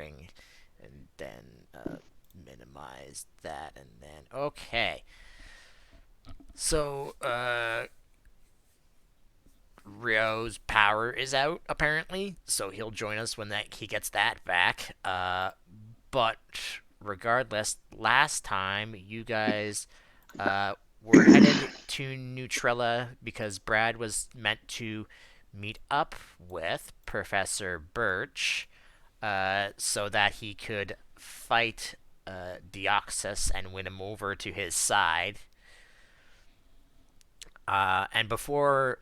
recording, and then minimize that, and then okay. So Rio's power is out apparently, so he'll join us when that he gets that back. But regardless, last time you guys were headed to Neutrella because Brad was meant to meet up with Professor Birch so that he could fight Deoxys and win him over to his side. And before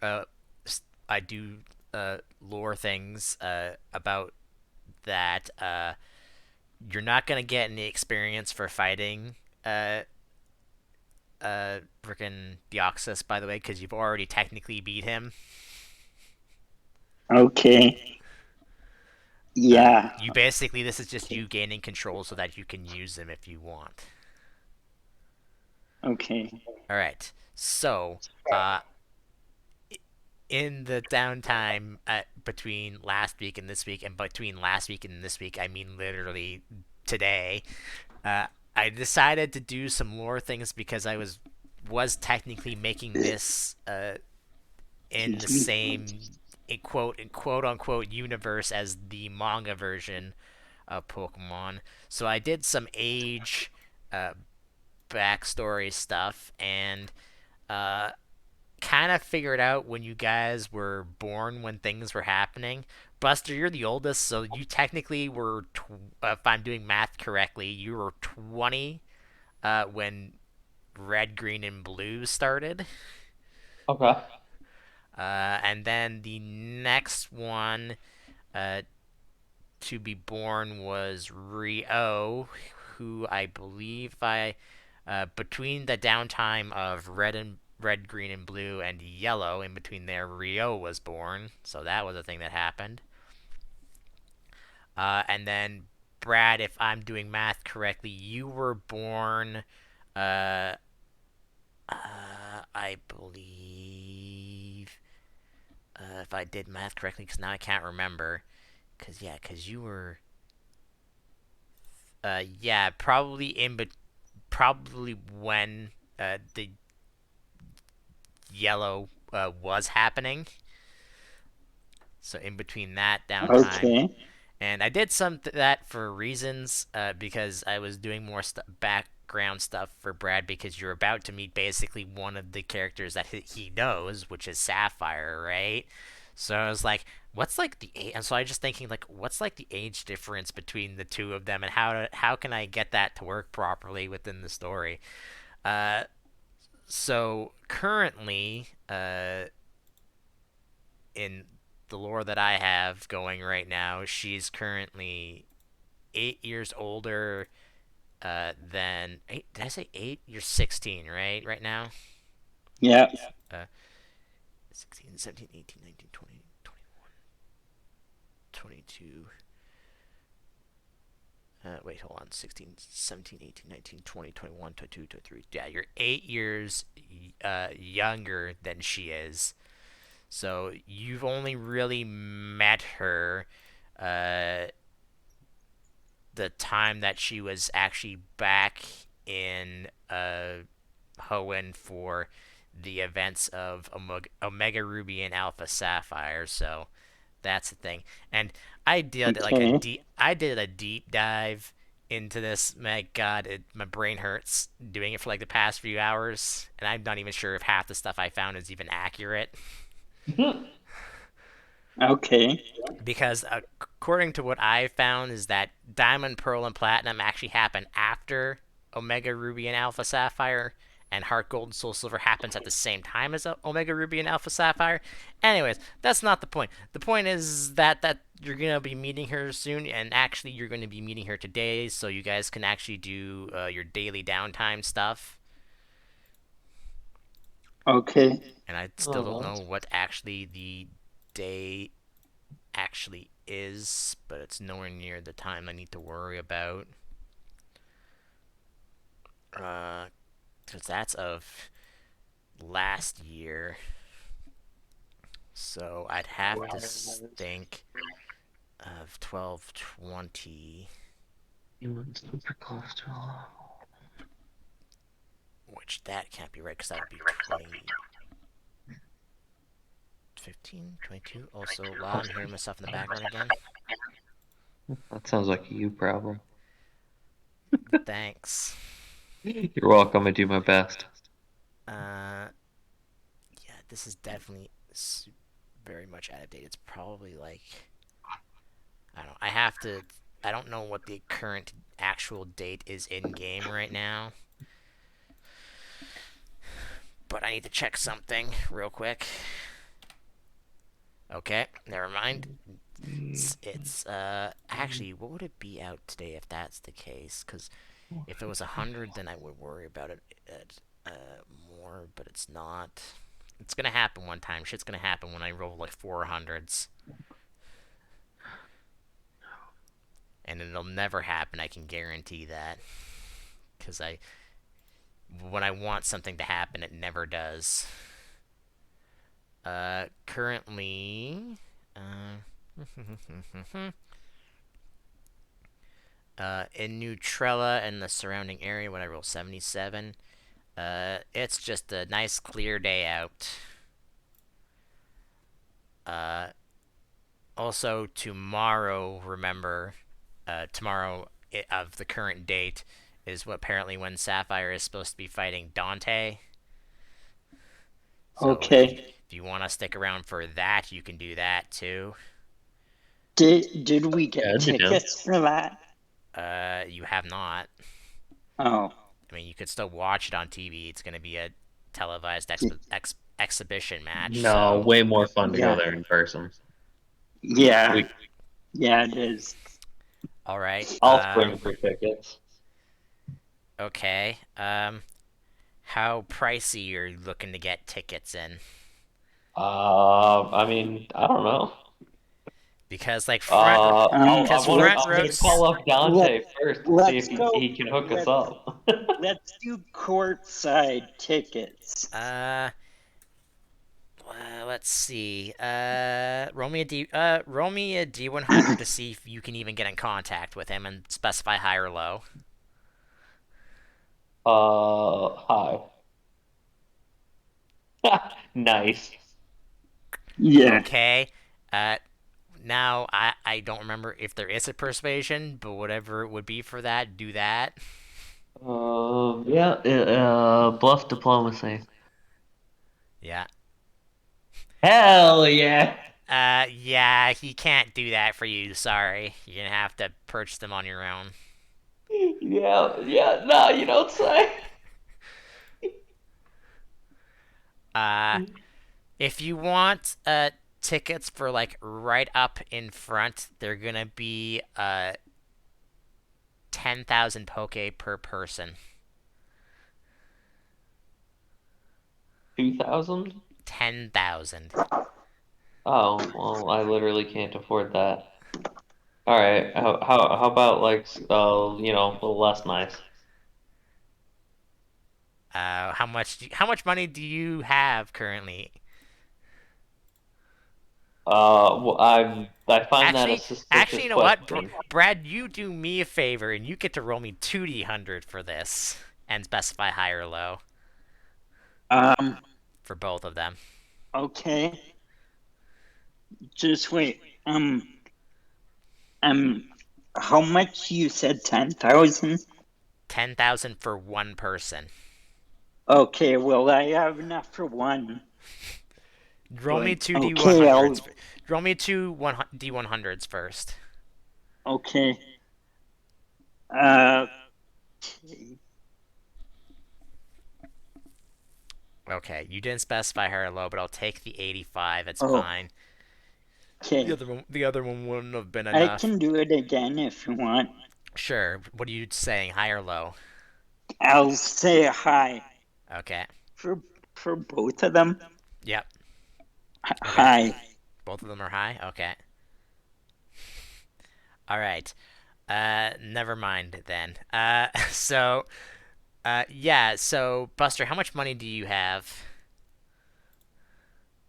I do lore things about that, you're not gonna get any experience for fighting frickin' Deoxys, by the way, because you've already technically beat him. Okay. Yeah. You basically, this is just you gaining control so that you can use him if you want. Okay. All right. So, uh, in the downtime between last week and this week, and between last week and this week, I mean literally today, uh, I decided to do some lore things because I was technically making this in the Excuse me. same quote unquote universe as the manga version of Pokemon. So I did some age uh, backstory stuff and uh, kind of figured out when you guys were born when things were happening. Buster, you're the oldest, so you technically were, if I'm doing math correctly, you were 20 when Red, Green, and Blue started. Okay. And then the next one uh, to be born was Rio, who I believe between the downtime of Red, Green, and Blue, and Yellow, in between there, Rio was born. So that was a thing that happened. And then Brad, if I'm doing math correctly, you were born. Uh, I believe. If I did math correctly, because now I can't remember. Because you were. Yeah, probably probably when the yellow was happening. So in between that downtime, Okay. and I did some that for reasons because I was doing more background stuff for Brad because you're about to meet basically one of the characters that he knows, which is Sapphire, right? So I was like, what's like the age? And so I was just thinking like, what's like the age difference between the two of them, and how can I get that to work properly within the story? Uh, so currently, in the lore that I have going right now, she's currently 8 years older than eight. Did I say 8? You're 16, right? Right now. Yeah. Uh, 16, 17, 18, 19, 20, 21, 22. Wait, hold on. 16, 17, 18, 19, 20, 21, 22, 23. Yeah, you're 8 years younger than she is. So you've only really met her uh, the time that she was actually back in Hoenn for the events of Omega Ruby and Alpha Sapphire. So that's the thing. And Okay. I did a deep dive into this. My God, my brain hurts doing it for like the past few hours, and I'm not even sure if half the stuff I found is even accurate. Okay. Because according to what I found is that Diamond, Pearl, and Platinum actually happen after Omega Ruby and Alpha Sapphire, and Heart Gold and Soul Silver happens at the same time as Omega Ruby and Alpha Sapphire. Anyways, that's not the point. The point is that you're gonna be meeting her soon, and actually you're gonna be meeting her today, so you guys can actually do your daily downtime stuff. Okay. And I still don't Alright. know what actually the day actually is, but it's nowhere near the time I need to worry about. Because that's of last year. So I'd have to think. of 1220, Human super cholesterol. which that can't be right because that would be 20, 15, 22. Also, wow, I'm hearing myself in the background again. That sounds like a you problem. Thanks. You're welcome. I do my best. Uh, yeah, this is definitely very much out of date. It's probably like, I don't know. I have to. I don't know what the current actual date is in game right now, but I need to check something real quick. Okay, never mind. It's actually, what would it be out today if that's the case? Because if it was 100, then I would worry about it more, but it's not. It's gonna happen one time. Shit's gonna happen when I roll like 400s, and it'll never happen. I can guarantee that. Because when I want something to happen, it never does. Currently, in Neutrella and the surrounding area, when I roll 77, it's just a nice clear day out. Uh, Also tomorrow, remember, tomorrow of the current date is what apparently when Sapphire is supposed to be fighting Dante. So Okay. if you want to stick around for that, you can do that too. Did we Yeah, get I'd be down. tickets for that? You have not. Oh. I mean, you could still watch it on TV. It's going to be a televised exhibition match. No, So, way more fun to go Yeah. there in person. Yeah. We, Yeah, it is. all right. I'll spring for tickets. Okay. How pricey you're looking to get tickets in? I mean, I don't know. Because like front, because front Let's Let's rows. call up let Dante first to see if let's go. he can hook us Let's up. let's do courtside tickets. Uh, let's see. Roll me a D100 to see if you can even get in contact with him and specify high or low. Hi. Nice. Yeah. Okay. Uh, Now I don't remember if there is a persuasion, but whatever it would be for that, do that. Yeah, bluff diplomacy. Yeah. Hell yeah. Yeah, he can't do that for you. Sorry, you're gonna have to purchase them on your own. Yeah, yeah, no, you don't say. Uh, if you want tickets for like right up in front, they're gonna be 10,000 poke per person. 2,000? 10,000. Oh, well, I literally can't afford that. All right, how about like a little less nice? How much money do you have currently? Well, I find that a Actually, suspicious you know what, question. Brad? You do me a favor, and you get to roll me 2D100 for this, and specify high or low Um. for both of them. Okay. Just wait. Um. How much you said? 10,000. 10,000 for one person. Okay. Well, I have enough for one. Roll me But two okay. D100s. Roll me two D100s first. Okay. Uh. Okay, you didn't specify high or low, but I'll take the 85. It's Oh. fine. Okay. The other one wouldn't have been I enough. can do it again if you want. Sure. What are you saying? High or low? I'll say hi Okay. for both of them. Yep. Okay. Hi. Both of them are high. Okay. All right. Never mind then. Yeah. So, Buster, how much money do you have?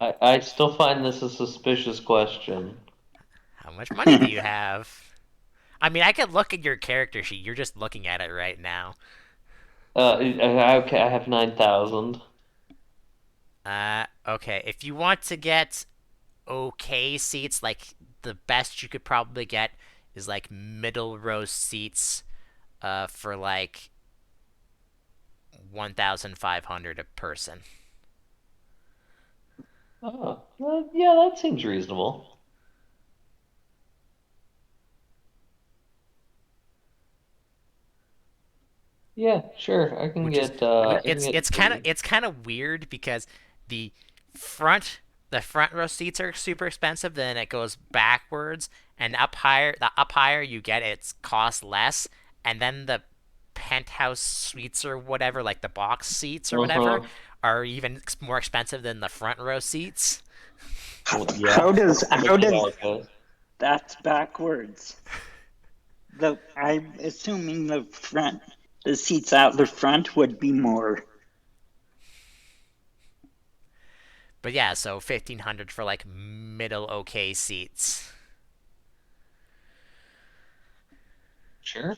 I still find this a suspicious question. How much money do you have? I mean, I could look at your character sheet. You're just looking at it right now. Okay, I have 9,000. Okay. If you want to get okay seats, like the best you could probably get is like middle row seats, for like 1,500 a person. Oh, yeah, that seems reasonable. Yeah, sure. Which is I can get three. it's kind of weird because the front the front row seats are super expensive. Then it goes backwards, and up higher you get it's cost less, and then the penthouse suites or whatever, like the box seats or whatever, Uh-huh. are even more expensive than the front row seats. Well, How yeah, does looks how does like it. that's backwards? I'm assuming the seats out the front would be more. But yeah, so 1,500 for like middle okay seats. Sure.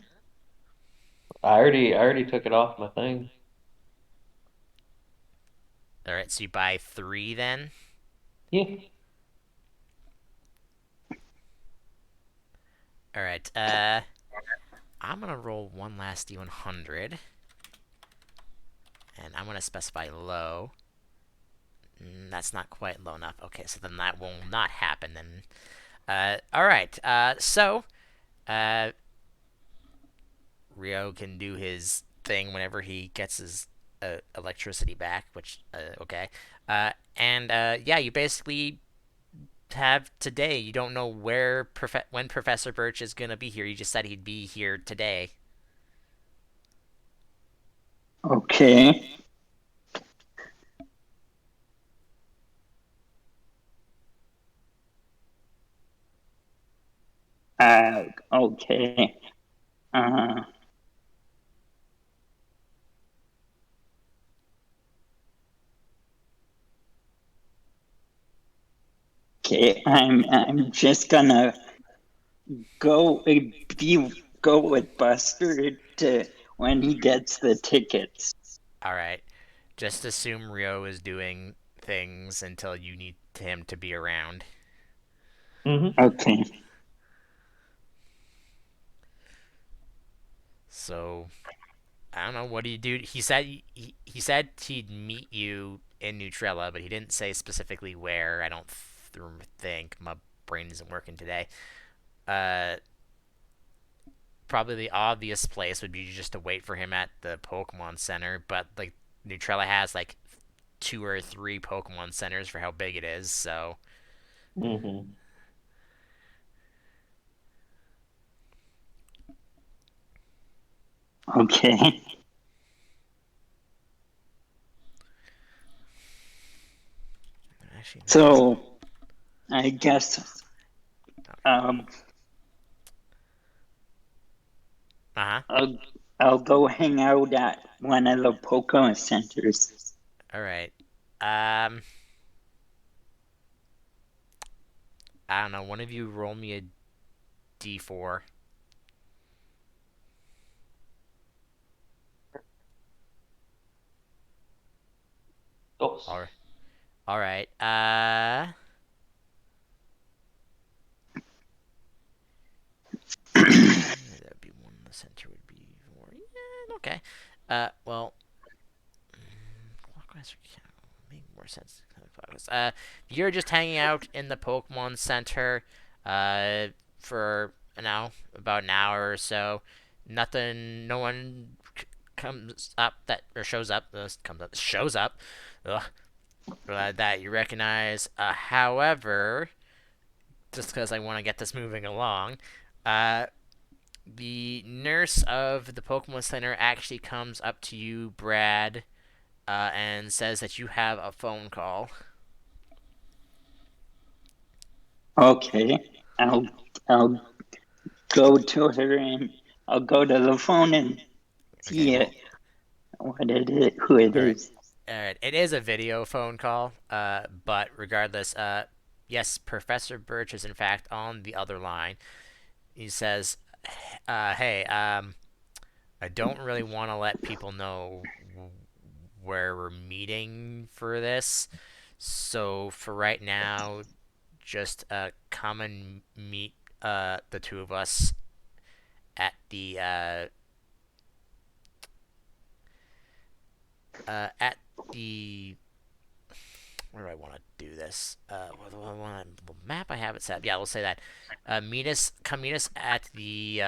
I already took it off my thing. All right, so you buy three then. Yeah. All right. I'm gonna roll one last D100, and I'm gonna specify low. That's not quite low enough. Okay, so then that will not happen. Then, all right. So, Rio can do his thing whenever he gets his electricity back. Which, okay. And yeah, you basically have today. You don't know when Professor Birch is gonna be here. You just said he'd be here today. Okay. Okay. Uh, okay. I'm just gonna go go with Buster to when he gets the tickets. All right. Just assume Rio is doing things until you need him to be around. Hmm. Okay. So I don't know. What do you do? He said he'd meet you in Neutrella, but he didn't say specifically where. I don't think my brain isn't working today. Uh, Probably the obvious place would be just to wait for him at the Pokemon Center, but like Neutrella has like two or three Pokemon centers for how big it is, so Hmm. Okay. actually no, that's So I guess um uh huh. I'll I'll go hang out at one of the Pokemon centers. All right. Um, I don't know. One of you roll me a d4. Dos. All all right. That'd be one. The center would be four. Yeah, okay. Well, clockwise make more sense. Clockwise. You're just hanging out in the Pokemon Center, for about an hour or so. Nothing. No one comes up that or shows up. Comes up. Shows up. Ugh, that you recognize. However, just because I want to get this moving along, uh, the nurse of the Pokemon Center actually comes up to you, Brad, and says that you have a phone call. Okay. I'll go to her and I'll go to the phone and Okay, see well, who it all right, is. all right. It is a video phone call, but regardless, Yes, Professor Birch is in fact on the other line. He says, "Hey, I don't really want to let people know where we're meeting for this. So for right now, just come and meet the two of us at at the where do I want to do this? What map I have it set? Yeah, we'll say that. Come meet us at the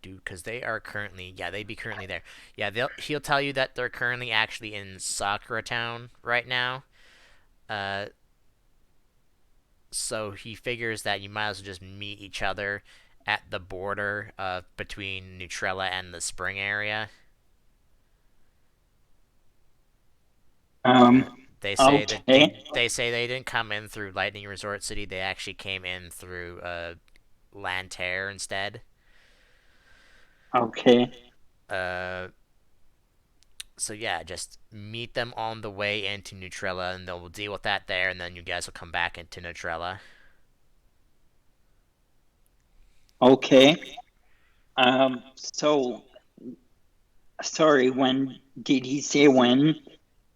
because they are currently, yeah, they'd be currently there. Yeah, he'll tell you that they're currently actually in Sakura Town right now. Uh, so he figures that you might as well just meet each other at the border between Neutrella and the Spring area. Um, They say that okay, they say they didn't come in through Lightning Resort City. They actually came in through Lanterre instead. okay, Uh, so yeah, just meet them on the way into Neutrella, and they'll deal with that there, and then you guys will come back into Neutrella. okay. So sorry, when did he say when?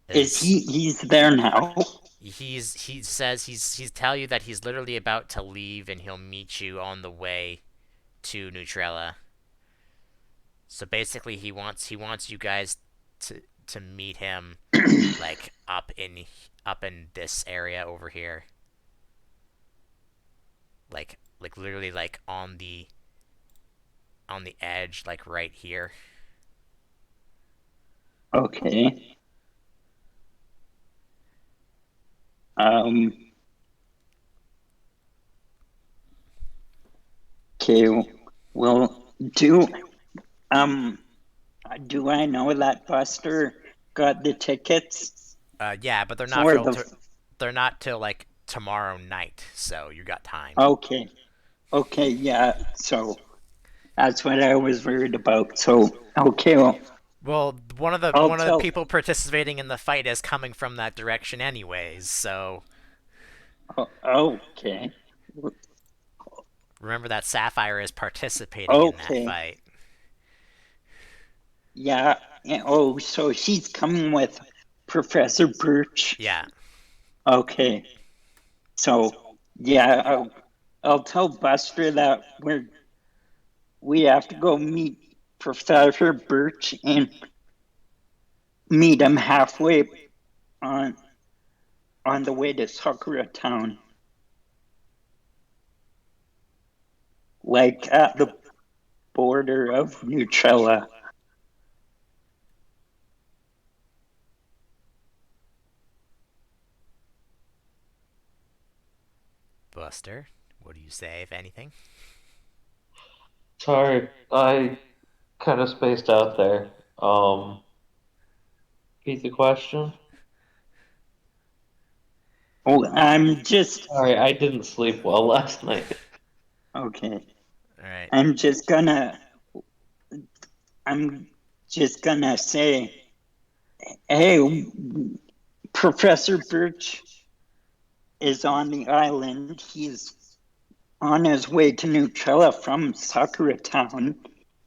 Is Is he's there now? he says he's tell you that he's literally about to leave, and he'll meet you on the way to Neutrella. So basically, he wants you guys to meet him like up in this area over here, like literally like on the edge, like right here. Okay. Um, okay. Well, um do I know that Buster got the tickets Yeah, but for the? they're not till like tomorrow night, so you got time. Okay. Okay. Yeah. So that's what I was worried about. So okay. Well, Well, one of the I'll one of the tell. people participating in the fight is coming from that direction anyways, so Okay. remember that Sapphire is participating in that Okay. fight. Yeah. Oh, so she's coming with Professor Birch. Yeah. Okay. So yeah, I'll tell Buster that we have to go meet Professor Birch and meet him halfway on on the way to Sakura Town, like at the border of Neutrella. Buster, what do you say, if anything? Sorry, I kind of spaced out there. Repeat the question. Oh, I'm just Sorry, I didn't sleep well last night. okay. Alright. I'm just gonna I'm just gonna say, hey, Professor Birch is on the island. He's on his way to Neutrella from Sakura Town,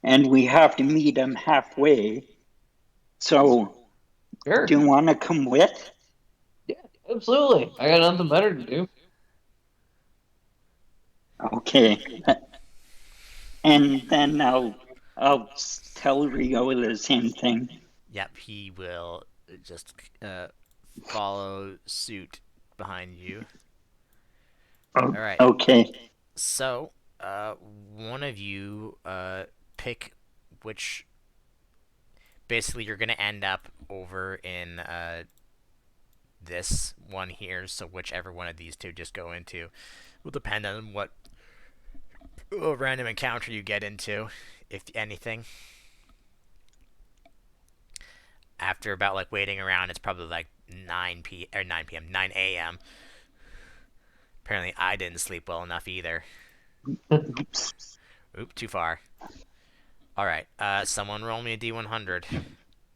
and we have to meet him halfway. So, do Sure. you want to come with? Yeah, absolutely. I got nothing better to do. Okay, and then I'll tell Rio the same thing. Yep, he will just follow suit behind you. Alright. Okay, So, one of you pick which. Basically, you're gonna end up over in this one here. So whichever one of these two just go into will depend on what random encounter you get into, if anything. After about like waiting around, it's probably like 9 p.m. 9 a.m. Apparently, I didn't sleep well enough either. Oop, too far. All right, someone roll me a D100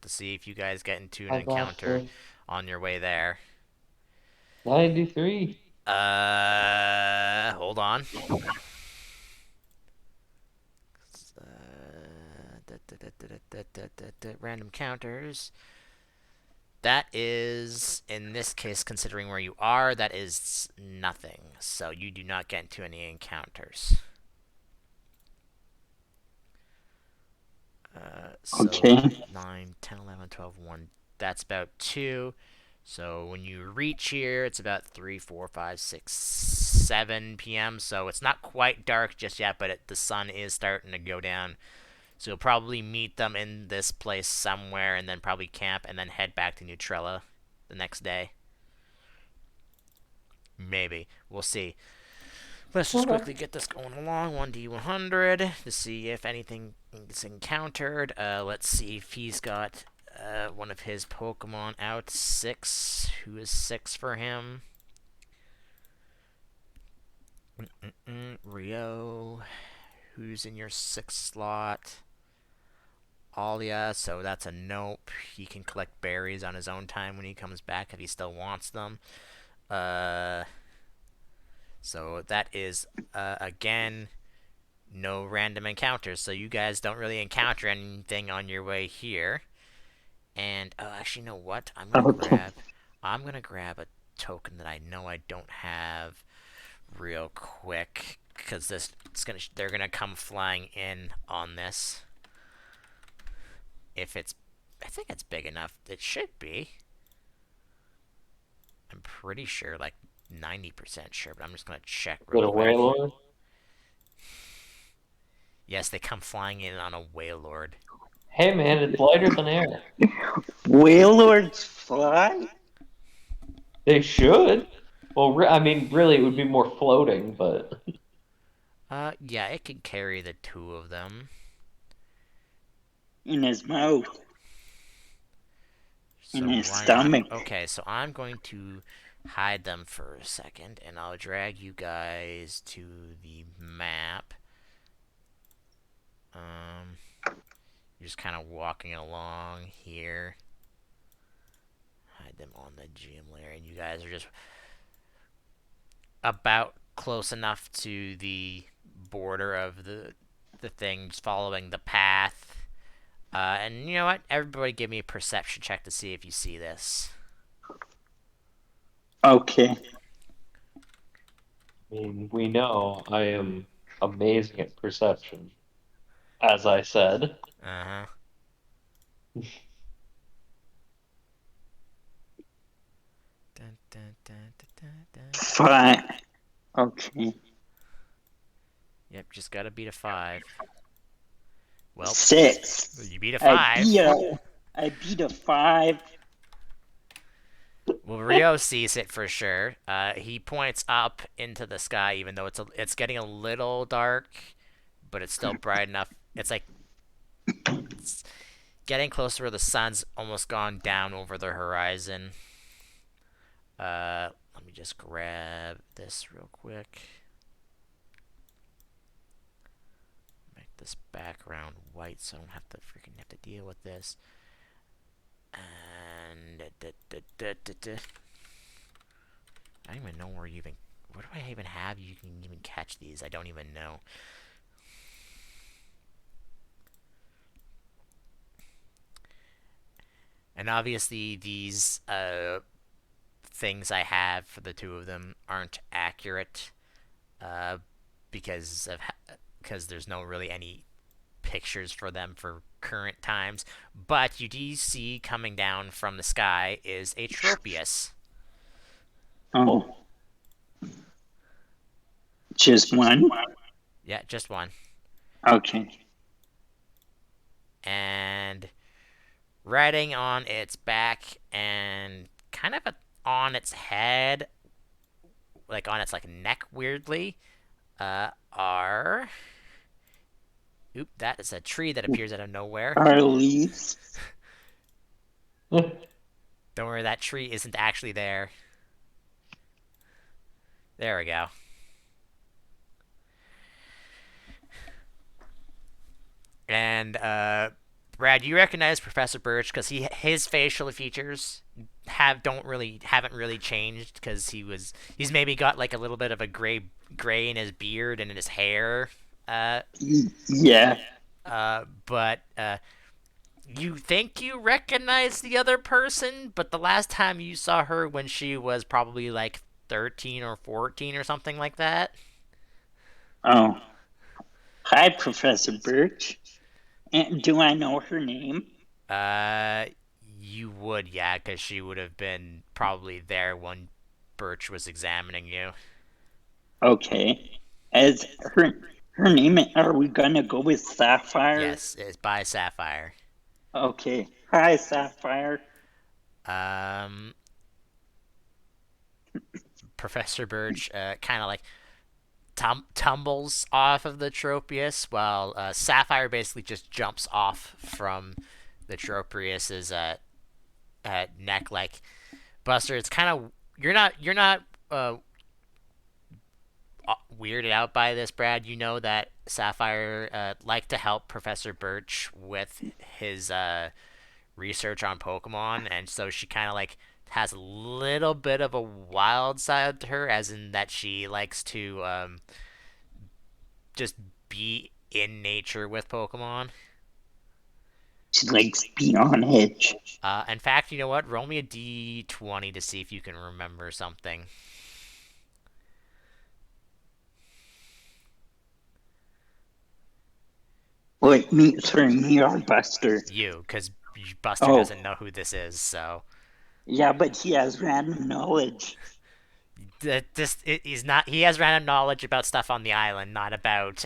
to see if you guys get into an I got encounter you. on your way there. 93. Hold on. Random counters. That is, in this case, considering where you are, that is nothing. So you do not get into any encounters. So Okay. 9, 10, 11, 12, 1. That's about 2. So when you reach here, it's about 3, 4, 5, 6, 7 p.m. So it's not quite dark just yet, but the sun is starting to go down. So you'll probably meet them in this place somewhere and then probably camp and then head back to Neutrella the next day. Maybe. We'll see. Let's just Okay. quickly get this going along. 1D100 to see if anything is encountered. Let's see if he's got one of his Pokemon out. 6. Who is 6 for him? Rio. Who's in your 6th slot? Alia, so that's a nope. He can collect berries on his own time when he comes back if he still wants them. So that is, again, no random encounters. So you guys don't really encounter anything on your way here. And, oh, actually, you know what? Okay. I'm gonna grab a token that I know I don't have real quick. Because they're gonna come flying in on this. If it's, I think it's big enough. It should be. I'm pretty sure, like 90% sure, but I'm just gonna check real With a quick. Wailord? Yes, they come flying in on a Wailord. Hey man, it's lighter than air. Wailords fly? They should. Well, I mean, really, it would be more floating, but Yeah, it can carry the two of them. In his mouth. In So his why not? stomach. Okay, so I'm going to hide them for a second, and I'll drag you guys to the map. You're just kind of walking along here. Hide them on the gym layer, and you guys are just about close enough to the border of the thing, just following the path. And you know what? Everybody give me a perception check to see if you see this. Okay. I mean, we know I am amazing at perception, as I said. Uh-huh. Dun, dun, dun, dun, dun, Fly. Okay. Yep, just gotta beat a 5. Well, 6. you beat a I 5. beat a I beat a 5. Well, Rio sees it for sure. He points up into the sky, even though it's getting a little dark, but it's still bright enough. It's like it's getting closer where the sun's almost gone down over the horizon. Let me just grab this real quick. Make this background white so I don't have to freaking have to deal with this. And I don't even know where you even. Where do I even have you can even catch these? I don't even know. And obviously, these things I have for the two of them aren't accurate uh, because of because there's no really any pictures for them for current times. But you do see coming down from the sky is a Tropius. Oh. Just one? Yeah, just one. Okay. And riding on its back and kind of on its head, like on its like neck, weirdly, are. Oop, that is a tree that appears out of nowhere. Are leaves? Don't worry, that tree isn't actually there. There we go. And Brad, you recognize Professor Birch because his facial features haven't really changed because he's maybe got like a little bit of a gray in his beard and in his hair. Uh, Yeah. but you think you recognize the other person, but the last time you saw her when she was probably like 13 or 14 or something like that. Oh, hi, Professor Birch. And do I know her name? Uh, you would, yeah, because she would have been probably there when Birch was examining you. Okay. As her name, are we gonna go with Sapphire? Yes, it's by Sapphire. Okay. Hi, Sapphire. Um, Professor Birch kind of like tumbles off of the Tropius, while Sapphire basically just jumps off from the Tropius's neck. Like Buster, it's kind of you're not weirded out by this, Brad. You know that Sapphire liked to help Professor Birch with his research on Pokemon, and so she kind of like has a little bit of a wild side to her, as in that she likes to just be in nature with Pokemon. She likes to be on edge. In fact, you know what? Roll me a d20 to see if you can remember something. What means for me or Buster? You, because Buster Oh, doesn't know who this is, so yeah, but he has random knowledge. this is not. He has random knowledge about stuff on the island, not about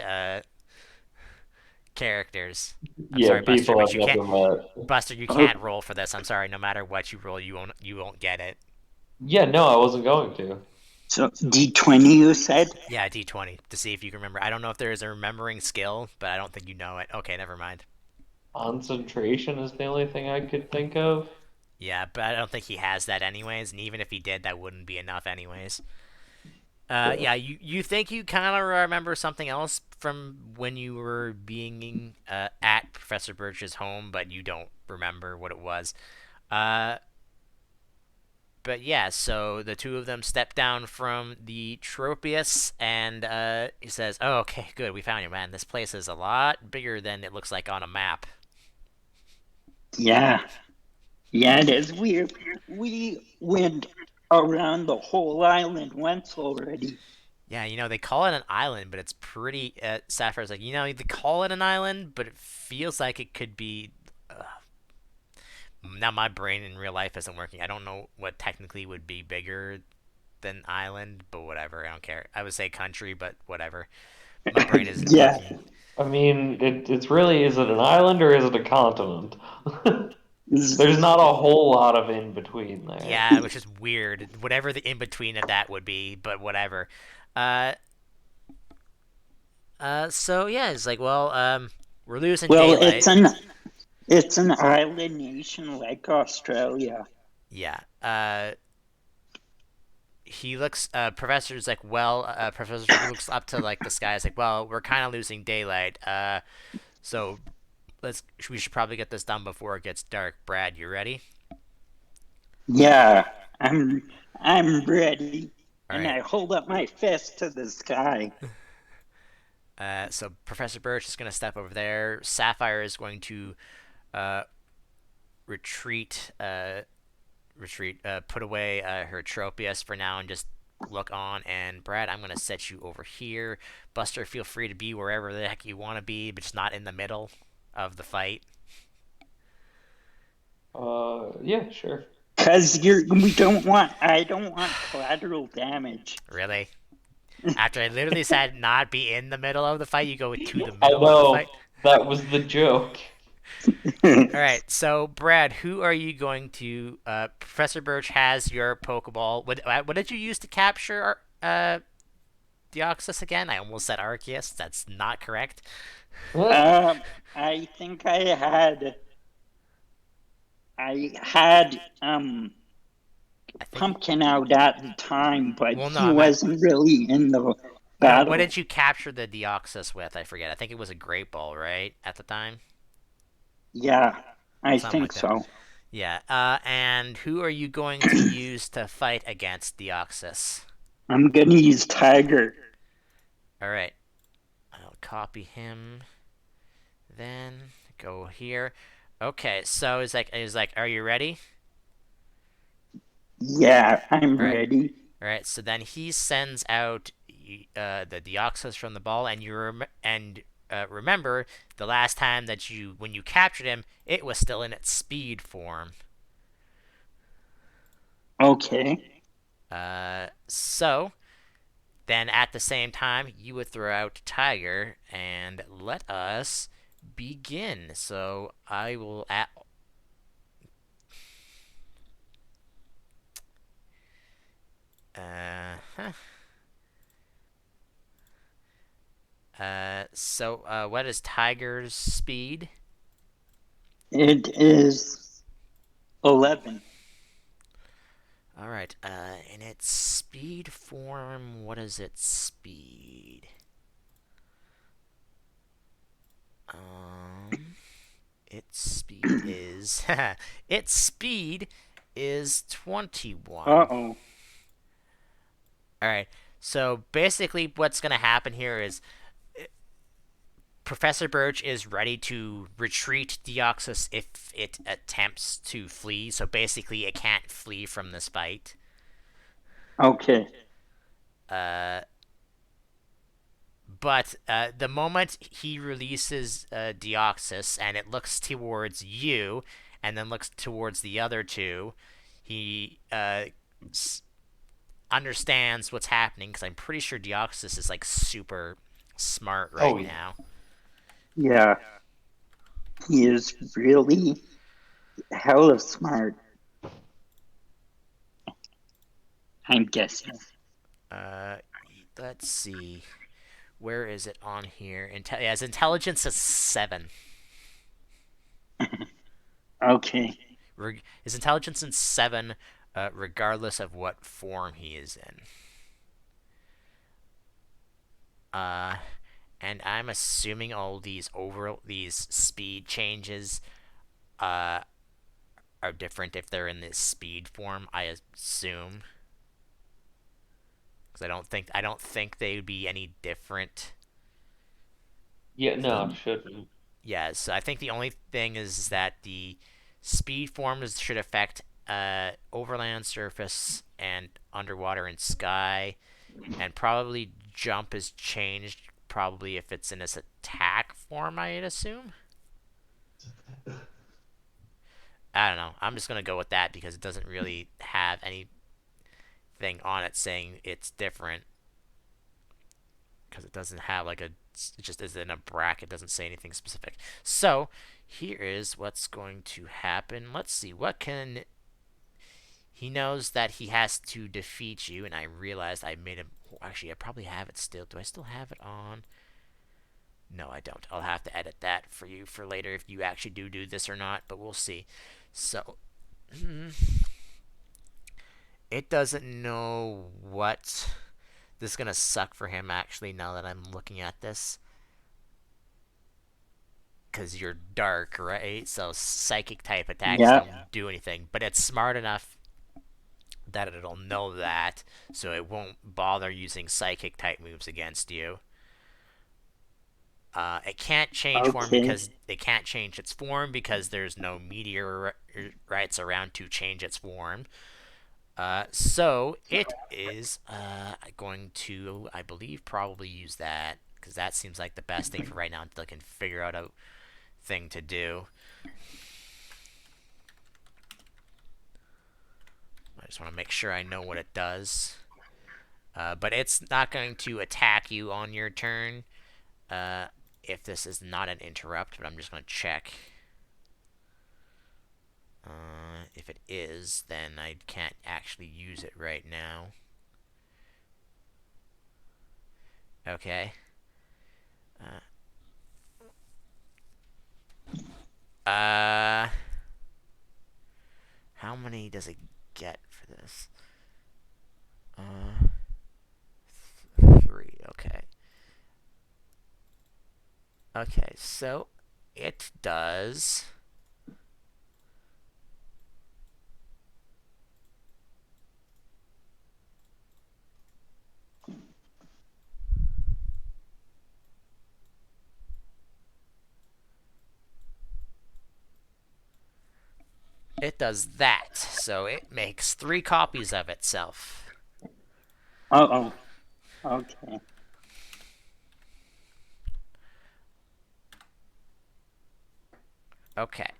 characters. I'm Yeah, sorry, Buster, people but I've you can't. never met. Buster, you Oh, can't roll for this. I'm sorry. No matter what you roll, you won't get it. Yeah, no, I wasn't going to. so D20, you said? Yeah, d20 to see if you can remember. I don't know if there is a remembering skill, but I don't think you know it. Okay, never mind. Concentration is the only thing I could think of. Yeah, but I don't think he has that anyways, and even if he did, that wouldn't be enough anyways. True. Yeah, you think you kind of remember something else from when you were being at Professor Birch's home, but you don't remember what it was. Uh, but yeah, so the two of them step down from the Tropius, and he says, "Oh, okay, good, we found you, man. This place is a lot bigger than it looks like on a map." Yeah. Yeah, it is weird. We went around the whole island once already. Yeah, they call it an island, but it's pretty. Sapphire's like, they call it an island, but it feels like it could be. Now my brain in real life isn't working. I don't know what technically would be bigger than island, but whatever. I don't care. I would say country, but whatever. My brain isn't Yeah. working. I mean, it's really, is it an island or is it a continent? There's not a whole lot of in between there. Yeah, which is weird. Whatever the in between of that would be, but whatever. Uh, so yeah, it's like, well, we're losing Well, daylight. it's an island nation like Australia. Yeah. He looks. Professor's like, well, Professor looks up to like the sky. Is like, well, we're kind of losing daylight. So we should probably get this done before it gets dark. Brad, you ready? Yeah, I'm ready. All And right. I hold up my fist to the sky. So Professor Birch is going to step over there. Sapphire is going to uh, retreat. Put away her Tropius for now and just look on. And Brad, I'm going to set you over here. Buster, feel free to be wherever the heck you want to be, but just not in the middle of the fight. Yeah, sure. Cause I don't want collateral damage. Really? After I literally said not be in the middle of the fight, you go to the I middle of the know, fight? that was the joke. All right, so Brad, who are you going to? Professor Birch has your Pokeball. What did you use to capture Deoxys again? I almost said Arceus. That's not correct. I think I had I think. Pumpkin out at the time, but Well, no, he I meant. wasn't really in the No, what battle. did you capture the Deoxys with? I forget. I think it was a Great Ball, right? At the time, Yeah, I something think like that. so. Yeah. And who are you going to use to fight against Deoxys? I'm gonna use Tiger. All right. I'll copy him. Then go here. Okay. So it's like, are you ready? Yeah, I'm All right. ready. All right. So then he sends out the Deoxys from the ball, and remember the last time that when you captured him, it was still in its speed form. Okay. So then at the same time, you would throw out Tiger and let us begin. So I will at huh. What is Tiger's speed? It is 11. All right. In its speed form, what is its speed? Um, its speed is its speed is 21. Uh-oh. All right. So basically, what's gonna happen here is Professor Birch is ready to retreat Deoxys if it attempts to flee. So basically, it can't flee from this fight. Okay. Uh, but the moment he releases Deoxys and it looks towards you and then looks towards the other two, he understands what's happening because I'm pretty sure Deoxys is like super smart Oh, right now. Yeah, he is really hella smart, I'm guessing. Uh, let's see. Where is it on here? Yeah, his intelligence is 7. Okay. His intelligence is 7, regardless of what form he is in. Uh, and I'm assuming all these speed changes uh, are different if they're in this speed form. I assume because I don't think they would be any different. yeah, no, it shouldn't. Yeah, so I think the only thing is that the speed forms should affect overland surface and underwater and sky, and probably jump is changed probably if it's in its attack form, I'd assume. I don't know. I'm just gonna go with that because it doesn't really have anything on it saying it's different because it doesn't have like it just is in a bracket. It doesn't say anything specific. So here is what's going to happen. Let's see what can. He knows that he has to defeat you, and I realized I made him. Actually, I probably have it still. Do I still have it on? No, I don't. I'll have to edit that for you for later if you actually do this or not, but we'll see. So, it doesn't know what. This is going to suck for him, actually, now that I'm looking at this. Because you're dark, right? So, psychic type attacks Yeah. don't do anything. But it's smart enough that it'll know that, so it won't bother using psychic type moves against you. It can't change form Okay. because it can't change its form because there's no meteorites around to change its form. So it is going to, I believe, probably use that because that seems like the best thing for right now until I can figure out a thing to do. I just want to make sure I know what it does. But it's not going to attack you on your turn if this is not an interrupt, but I'm just going to check. If it is, then I can't actually use it right now. Okay. Uh, how many does it get for this? 3. Okay. Okay, so it does does that. So it makes 3 copies of itself. Uh-oh. Okay. Okay.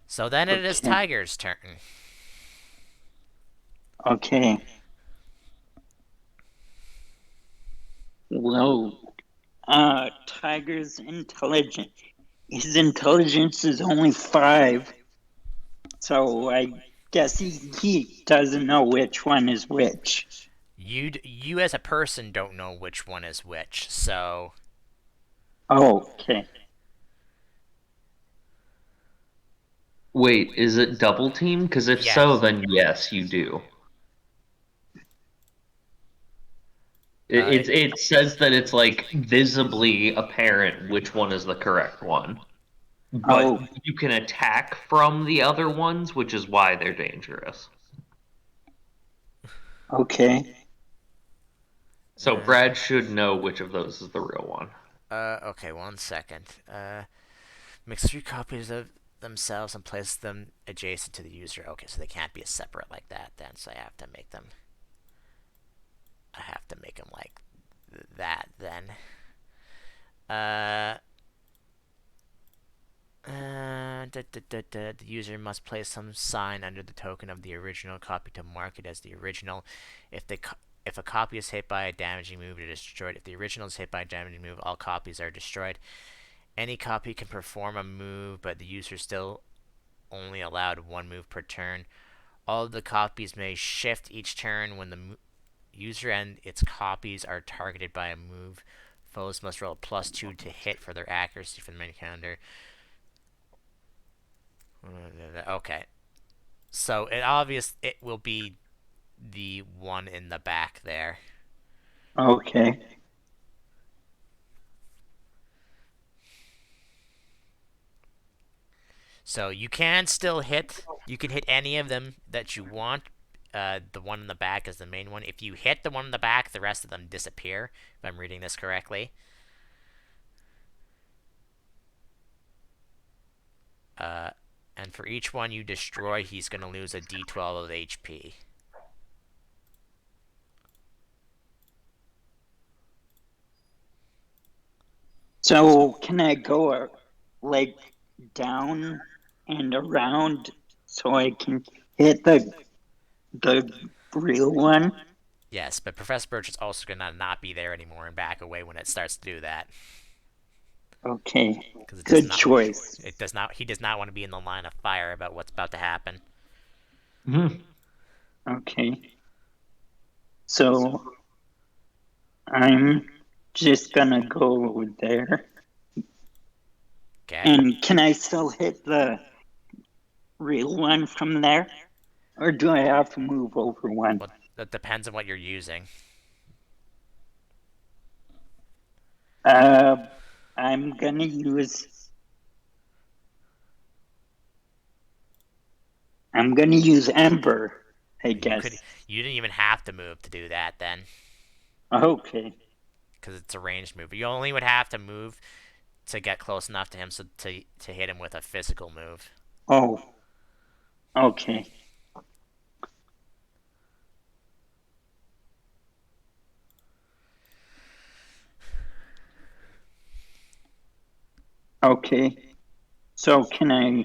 So then it is Okay. Tiger's turn. Okay. Well, Tiger's intelligent. His intelligence is only 5, so I guess he doesn't know which one is which. You as a person don't know which one is which. So Oh, okay. Wait, is it double team? Because if yeah, so, then yes, you do. uh, It says that it's like visibly apparent which one is the correct one, but Oh, you can attack from the other ones, which is why they're dangerous. okay. So Brad should know which of those is the real one. okay, 1 second. Makes 3 copies of themselves and place them adjacent to the user. Okay, so they can't be separate like that then. So I have to make them. I have to make them like that then. Uh, the user must place some sign under the token of the original copy to mark it as the original. If the if a copy is hit by a damaging move, it is destroyed. If the original is hit by a damaging move, all copies are destroyed. Any copy can perform a move, but the user still only allowed 1 move per turn. All of the copies may shift each turn when the user and its copies are targeted by a move. Foes must roll a +2 to hit for their accuracy from the main calendar. Okay, so it will be the one in the back there. Okay. So you can still hit. You can hit any of them that you want. The one in the back is the main one. If you hit the one in the back, the rest of them disappear. If I'm reading this correctly. Uh, and for each one you destroy, he's going to lose a D12 of HP. So can I go like down and around so I can hit the real one? Yes, but Professor Birch is also going to not be there anymore and back away when it starts to do that. Okay. Because it does Good not. choice. It does not. He does not want to be in the line of fire about what's about to happen. Mhm. Okay. So I'm just gonna go there. Okay. And can I still hit the real one from there? Or do I have to move over one? Well, that depends on what you're using. Uh, I'm gonna use. I'm gonna use Ember, I You could. guess. You didn't even have to move to do that then, Okay. because it's a ranged move. You only would have to move to get close enough to him so to hit him with a physical move. Oh, okay. Okay. So can I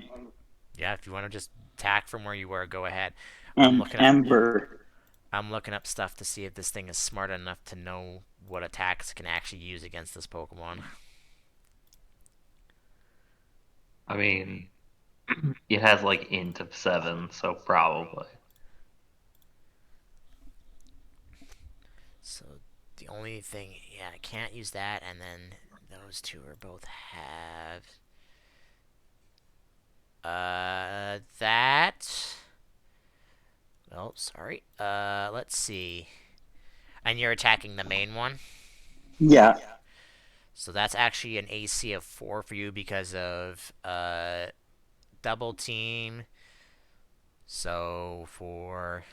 Yeah, if you want to just attack from where you were, go ahead. I'm and looking up. Ember? I'm looking up stuff to see if this thing is smart enough to know what attacks it can actually use against this Pokemon. I mean, it has like int of 7, so probably. So the only thing, yeah, I can't use that, and then those two are both have. That. Oh, sorry. Let's see. And you're attacking the main one. Yeah. So that's actually an AC of 4 for you because of double team. So for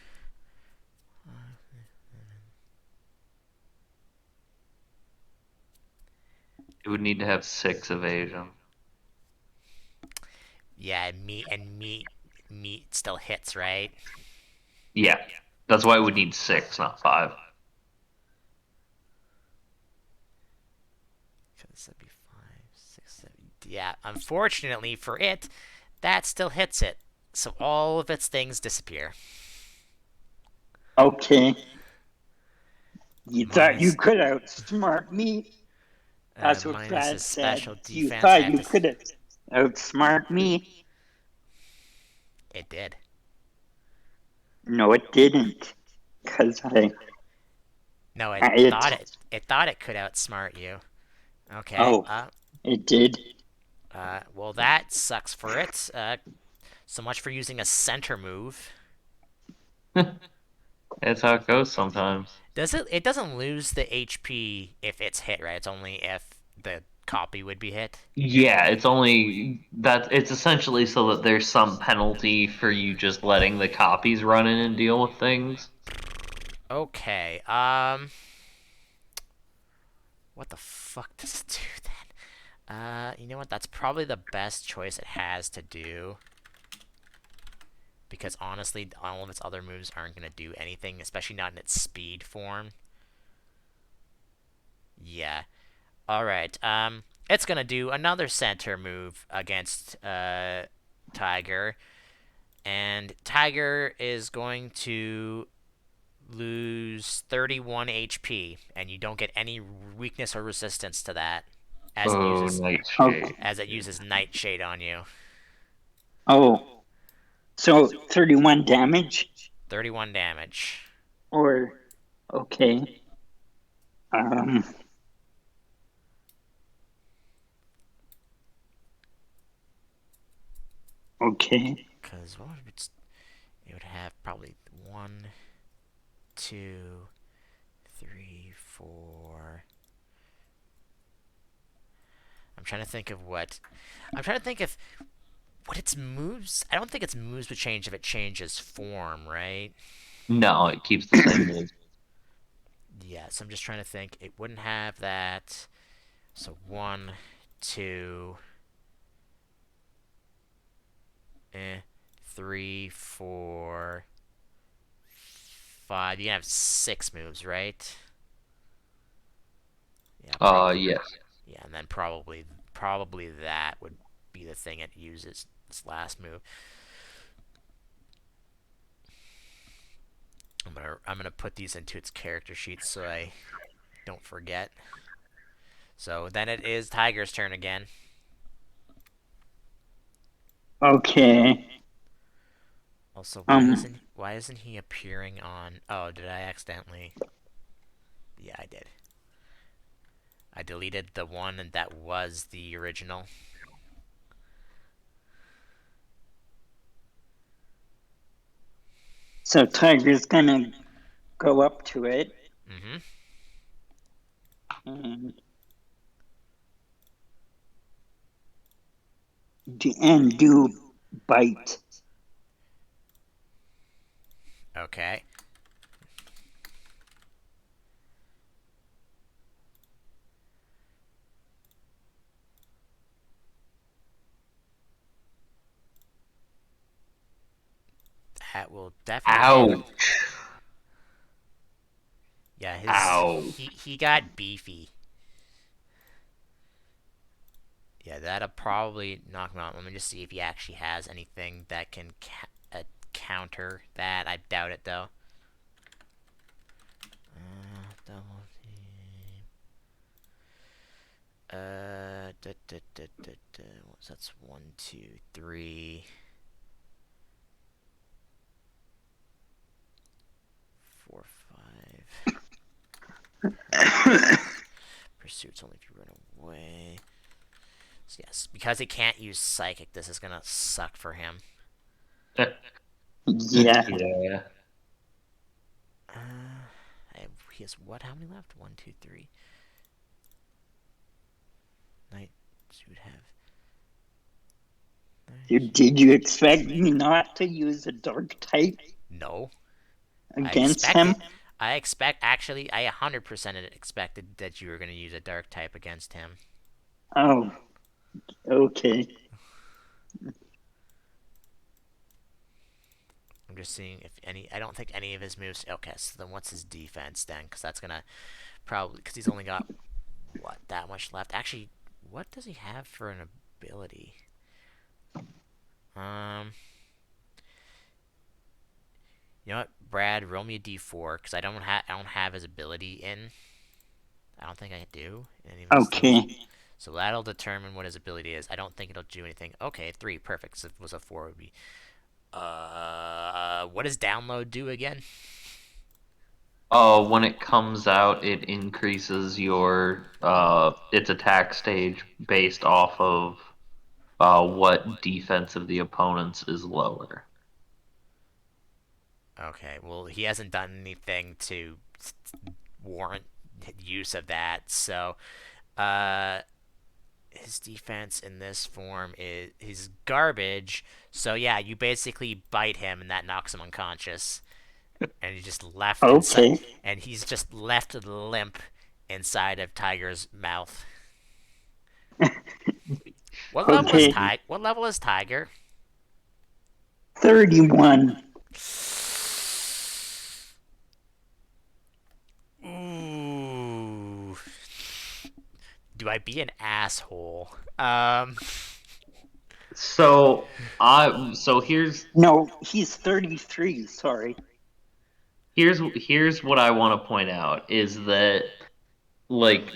It would need to have 6 evasion. yeah, me meat still hits, right? Yeah. That's why it would need 6, not 5. Because that'd be 5, 6, 7. Yeah, unfortunately for it, that still hits it. So all of its things disappear. Okay. You thought you Minus could outsmart me. That's what minus Brad his said. special You defense. I thought have you to. could outsmart me. It did. No, it didn't. Because No, it it, thought it. It thought it could outsmart you. Okay. oh, it did. Well, that sucks for it. So much for using a center move. That's how it goes sometimes. Does it? It doesn't lose the HP if it's hit, right? It's only if the copy would be hit. Yeah, it's only that it's essentially so that there's some penalty for you just letting the copies run in and deal with things. Okay. What the fuck does it do then? You know what? That's probably the best choice it has to do. Because honestly, all of its other moves aren't going to do anything, especially not in its speed form. Yeah. Alright, it's going to do another center move against Tiger. And Tiger is going to lose 31 HP, and you don't get any weakness or resistance to that as it Oh, uses Nightshade. Okay. Nightshade on you. Oh, so 31 damage? 31 damage. Or, okay. Um, okay. Because what would it would have probably 1, 2, 3, 4. I'm trying to think of what. I'm trying to think of what its moves. I don't think its moves would change if it changes form, right? No, it keeps the same move. Yeah, so I'm just trying to think. It wouldn't have that. So 1, 2, 3, 4, 5. You can have 6 moves, right? Yeah, probably. Yes. Yeah, and then probably that would be the thing it uses this last move. I'm gonna put these into its character sheet so I don't forget. So then it is Tiger's turn again. Okay. Also, Um, why isn't he appearing on? Oh, did I accidentally? Yeah, I did. I deleted the one and that was the original. so Tiger's gonna go up to it Mm-hmm. and do bite. Okay. That will definitely hit. Ouch. Yeah, Ow. he got beefy. Yeah, that'll probably knock him out. Let me just see if he actually has anything that can counter that. I doubt it though. Double team. That's 1, 2, 3, 4, 5. Pursuit's only if you run away. So yes, because he can't use psychic, this is gonna suck for him. Yeah. Yeah. He has what? How many left? 1, 2, 3. Knight should have. Did you expect me not to use a dark type No, I against him? expected. Actually, I 100% expected that you were gonna use a dark type against him. Oh, okay. just seeing if any. I don't think any of his moves. Okay, so then what's his defense then? Because that's gonna probably because he's only got what that much left. Actually, what does he have for an ability? Um, you know what, Brad, roll me a d4 because I don't have his ability in. I don't think I do in any of his things. Okay. So that'll determine what his ability is. I don't think it'll do anything. Okay, 3, perfect. So if it was a 4, it would be. What does download do again? Oh, when it comes out, it increases your its attack stage based off of what defense of the opponents is lower. Okay, well, he hasn't done anything to warrant use of that. So, uh, his defense in this form is he's garbage. So yeah, you basically bite him, and that knocks him unconscious, and he just left inside, Okay. and he's just left limp inside of Tiger's mouth. What level is Okay. Tiger? What level is Tiger? 31. Ooh. Do I be an asshole? So No, he's 33. Sorry. here's what I want to point out is that like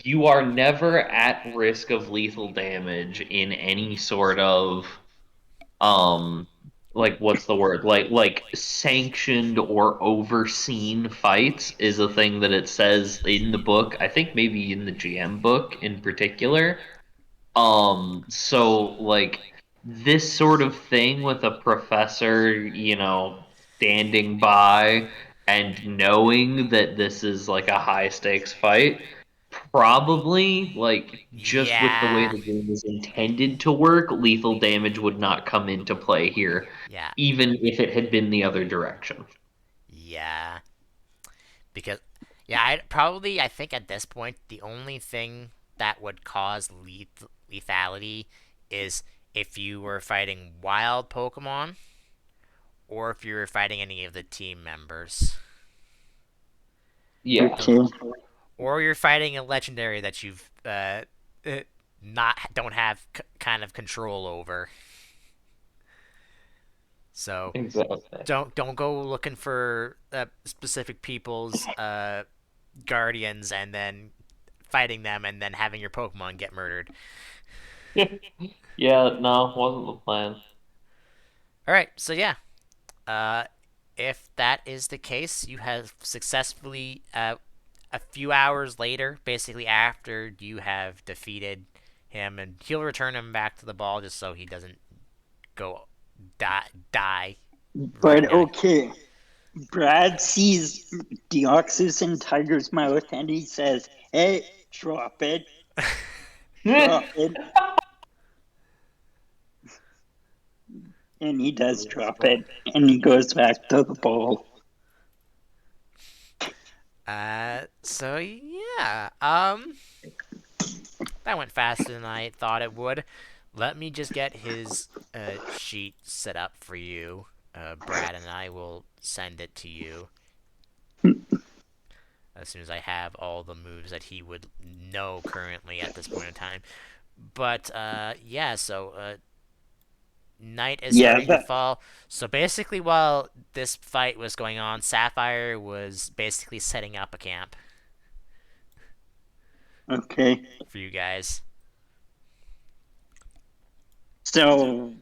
you are never at risk of lethal damage in any sort of um like what's the word, like sanctioned or overseen fights is a thing that it says in the book. I think maybe in the GM book in particular. So like this sort of thing with a professor, standing by and knowing that this is like a high stakes fight, probably like just with the way Yeah. the game is intended to work, lethal damage would not come into play here, Yeah. even if it had been the other direction. Yeah. Because yeah, I think at this point the only thing that would cause lethality is if you were fighting wild Pokemon or if you were fighting any of the team members. Yeah. Those, Okay. or you're fighting a legendary that you've uh, not don't have kind of control over. So Exactly. don't go looking for specific people's guardians and then fighting them and then having your Pokemon get murdered. Yeah, no, wasn't the plan. All right, so yeah, uh, if that is the case, you have successfully a few hours later, basically after you have defeated him, and he'll return him back to the ball just so he doesn't go die right But now. okay. Brad sees Deoxys in Tiger's mouth and he says, "Hey, drop it. Drop it." And he does drop it. And he goes back to the ball. So yeah, that went faster than I thought it would. Let me just get his sheet set up for you, Brad, and I will send it to you as soon as I have all the moves that he would know currently at this point in time. But yeah, so night is Yeah, starting to fall. So basically, while this fight was going on, Sapphire was basically setting up a camp okay. for you guys. So,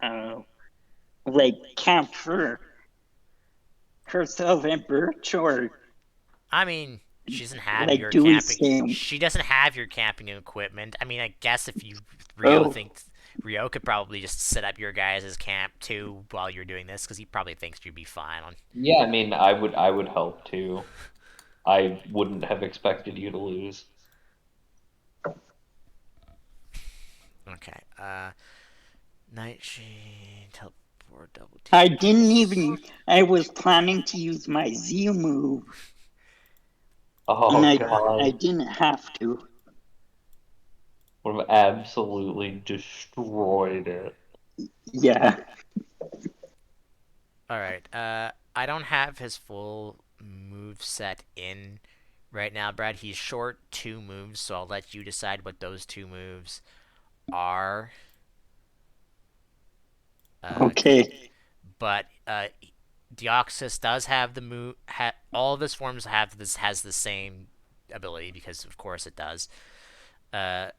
uh, like, camp for herself and Birch, or I mean, she doesn't have like, your do we camping. stay? She doesn't have your camping equipment. I mean, I guess if you Oh, Rio could probably just set up your guys' camp too while you're doing this because he probably thinks you'd be fine on. Yeah, I mean, I would help too. I wouldn't have expected you to lose. Okay. Night Sheen, teleport, double I team. didn't even. I was planning to use my Z move, and Oh I God, didn't have to. would have absolutely destroyed it. Yeah. All right. I don't have his full move set in right now, Brad. He's short two moves, so I'll let you decide what those two moves are. Uh, Okay. but Deoxys does have the move. All of his forms have this has the same ability because of course it does. Uh,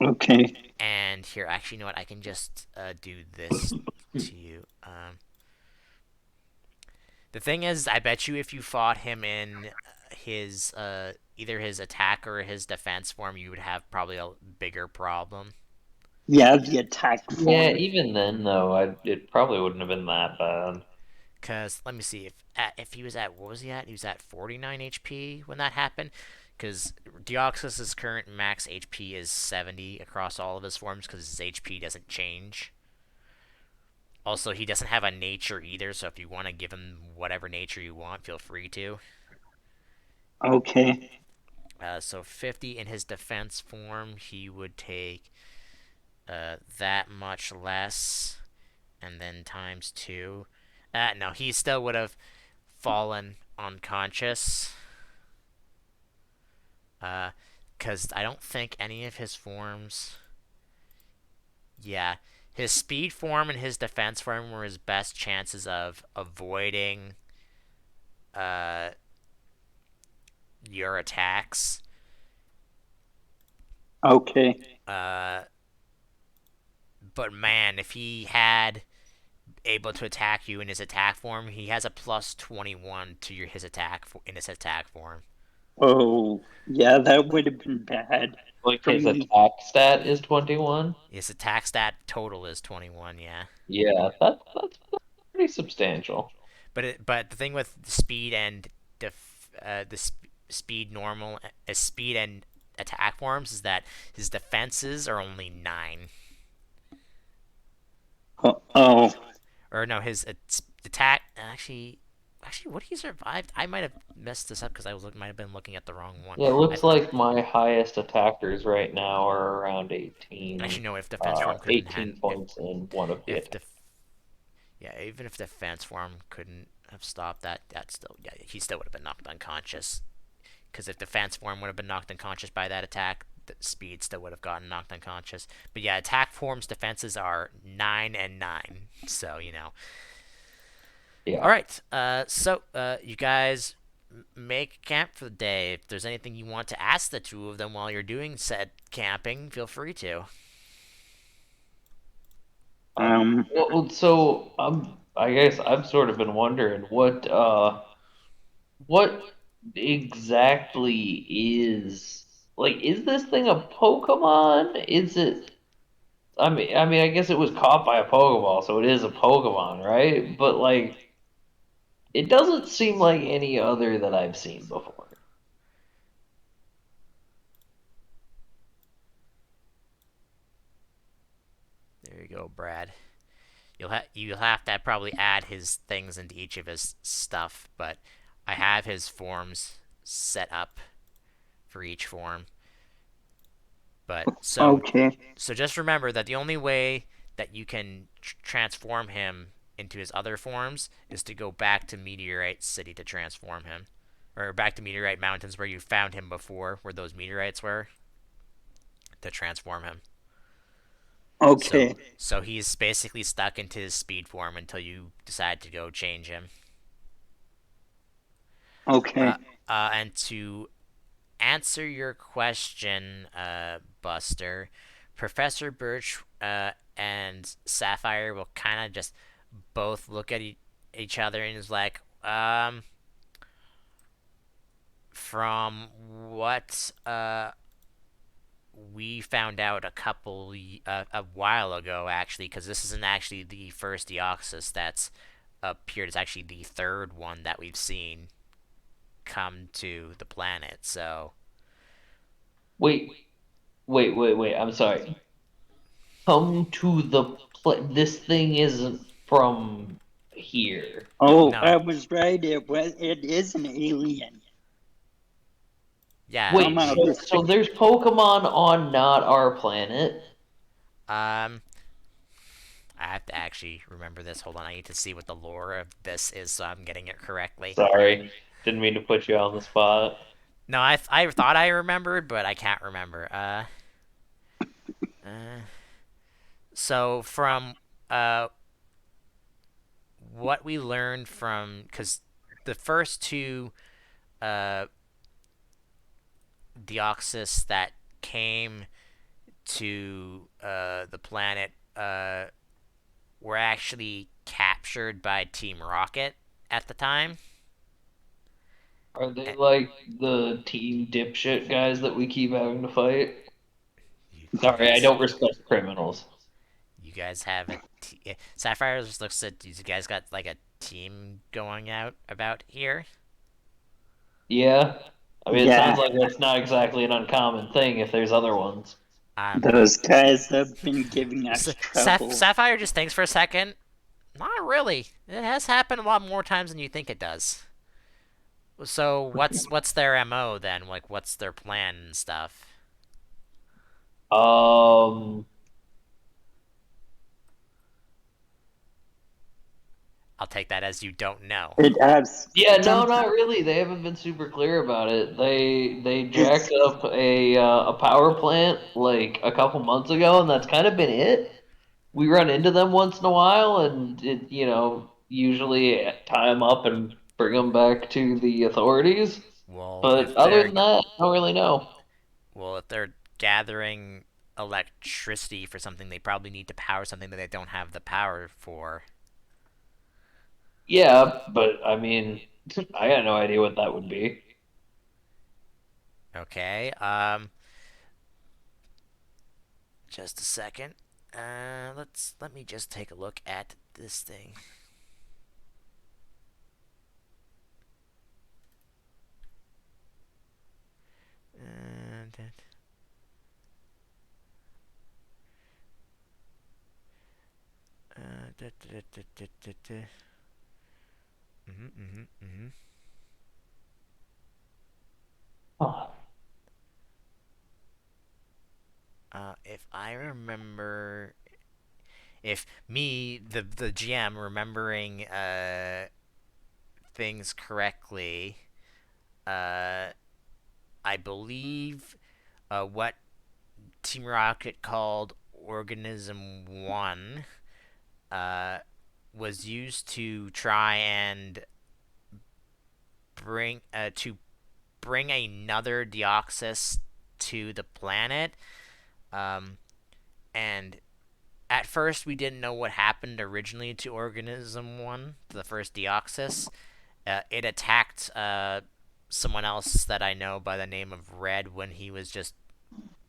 Okay. and here, actually, you know what? I can just do this to you. The thing is, I bet you if you fought him in his either his attack or his defense form, you would have probably a bigger problem. Yeah, the attack Yeah, form. even then though, it probably wouldn't have been that bad. Cause let me see if he was at what was he at? He was at 49 HP when that happened. Cause Deoxys's current max HP is 70 across all of his forms because his HP doesn't change. Also, he doesn't have a nature either, so if you want to give him whatever nature you want, feel free to. Okay. So 50 in his defense form, he would take that much less, and then times two. No, he still would have fallen unconscious. Because I don't think any of his forms. Yeah, his speed form and his defense form were his best chances of avoiding uh, your attacks. Okay. Uh, but man, if he had able to attack you in his attack form, he has a plus 21 to his attack in his attack form. Oh, yeah, that would have been bad Like for his me. attack stat is 21. His attack stat total is 21, yeah. Yeah, that's pretty substantial. But the thing with speed and speed normal speed and attack forms is that his defenses are only 9. Oh, Or no, his attack actually what he survived. I might have messed this up because might have been looking at the wrong one. Yeah, it I looks thought like my highest attackers right now are around actually no, if defense form couldn't 18 points in one of the if attacks. the yeah, even if defense form couldn't have stopped that, that still yeah, he still would have been knocked unconscious. Because if defense form would have been knocked unconscious by that attack, the speed still would have gotten knocked unconscious. But yeah, attack form's defenses are 9 and 9. So, you know. Yeah. Alright, you guys make camp for the day. If there's anything you want to ask the two of them while you're doing said camping, feel free to. um, So I guess I've sort of been wondering what exactly is is this thing a Pokemon? Is it I guess it was caught by a Pokeball, so it is a Pokemon, right? But it doesn't seem like any other that I've seen before. There you go, Brad. You'll have to probably add his things into each of his stuff, but I have his forms set up for each form. But okay. so just remember that the only way that you can transform him into his other forms is to go back to Meteorite City to transform him, or back to Meteorite Mountains where you found him before, where those meteorites were, to transform him. So Okay. so he's basically stuck into his speed form until you decide to go change him. Uh, Okay. and to answer your question, Buster, Professor Birch and Sapphire will kind of just both look at each other and is like, from what we found out a while ago, actually, because this isn't actually the first Deoxys that's appeared. It's actually the third one that we've seen come to the planet. So Wait, wait. I'm sorry. Come to this thing isn't from here. Oh, no, I was right. It is an alien yeah, from Wait, outer so space. there's Pokemon on not our planet? um, I have to actually remember this. Hold on, I need to see what the lore of this is so I'm getting it correctly. Sorry, didn't mean to put you on the spot. No, I thought I remembered, but I can't remember. Uh so from uh what we learned from, because the first two uh Deoxys that came to the planet were actually captured by Team Rocket at the time. Are they Eh, like the team dipshit guys that we keep having to fight? you Sorry, I guys, don't respect criminals. you guys have Sapphire just looks at you guys got like a team going out about here. Yeah, I mean, it sounds Yeah, like that's not exactly an uncommon thing if there's other ones. Um, those guys have been giving us trouble. Sapphire just thinks for a second. Not really. It has happened a lot more times than you think it does. So what's their MO then? Like what's their plan and stuff? Um, I'll take that as you don't know. It has yeah, no, some. not really. They haven't been super clear about it. They jacked It's up a power plant like a couple months ago, and that's kind of been it. We run into them once in a while, and it usually tie them up and bring them back to the authorities. Well, But if other they're than that, I don't really know. well, if they're gathering electricity for something, they probably need to power something that they don't have the power for. Yeah, but I mean, I got no idea what that would be. Okay. Just a second. Let me just take a look at this thing. Uh, da, da, da, da, da, da. Mhm, mhm, mhm. Oh, If I remember, if me, the GM, remembering things correctly, uh, I believe what Team Rocket called Organism One uh, was used to try and bring another Deoxys to the planet. Um, and at first, we didn't know what happened originally to Organism One, the first Deoxys. It attacked someone else that I know by the name of Red when he was just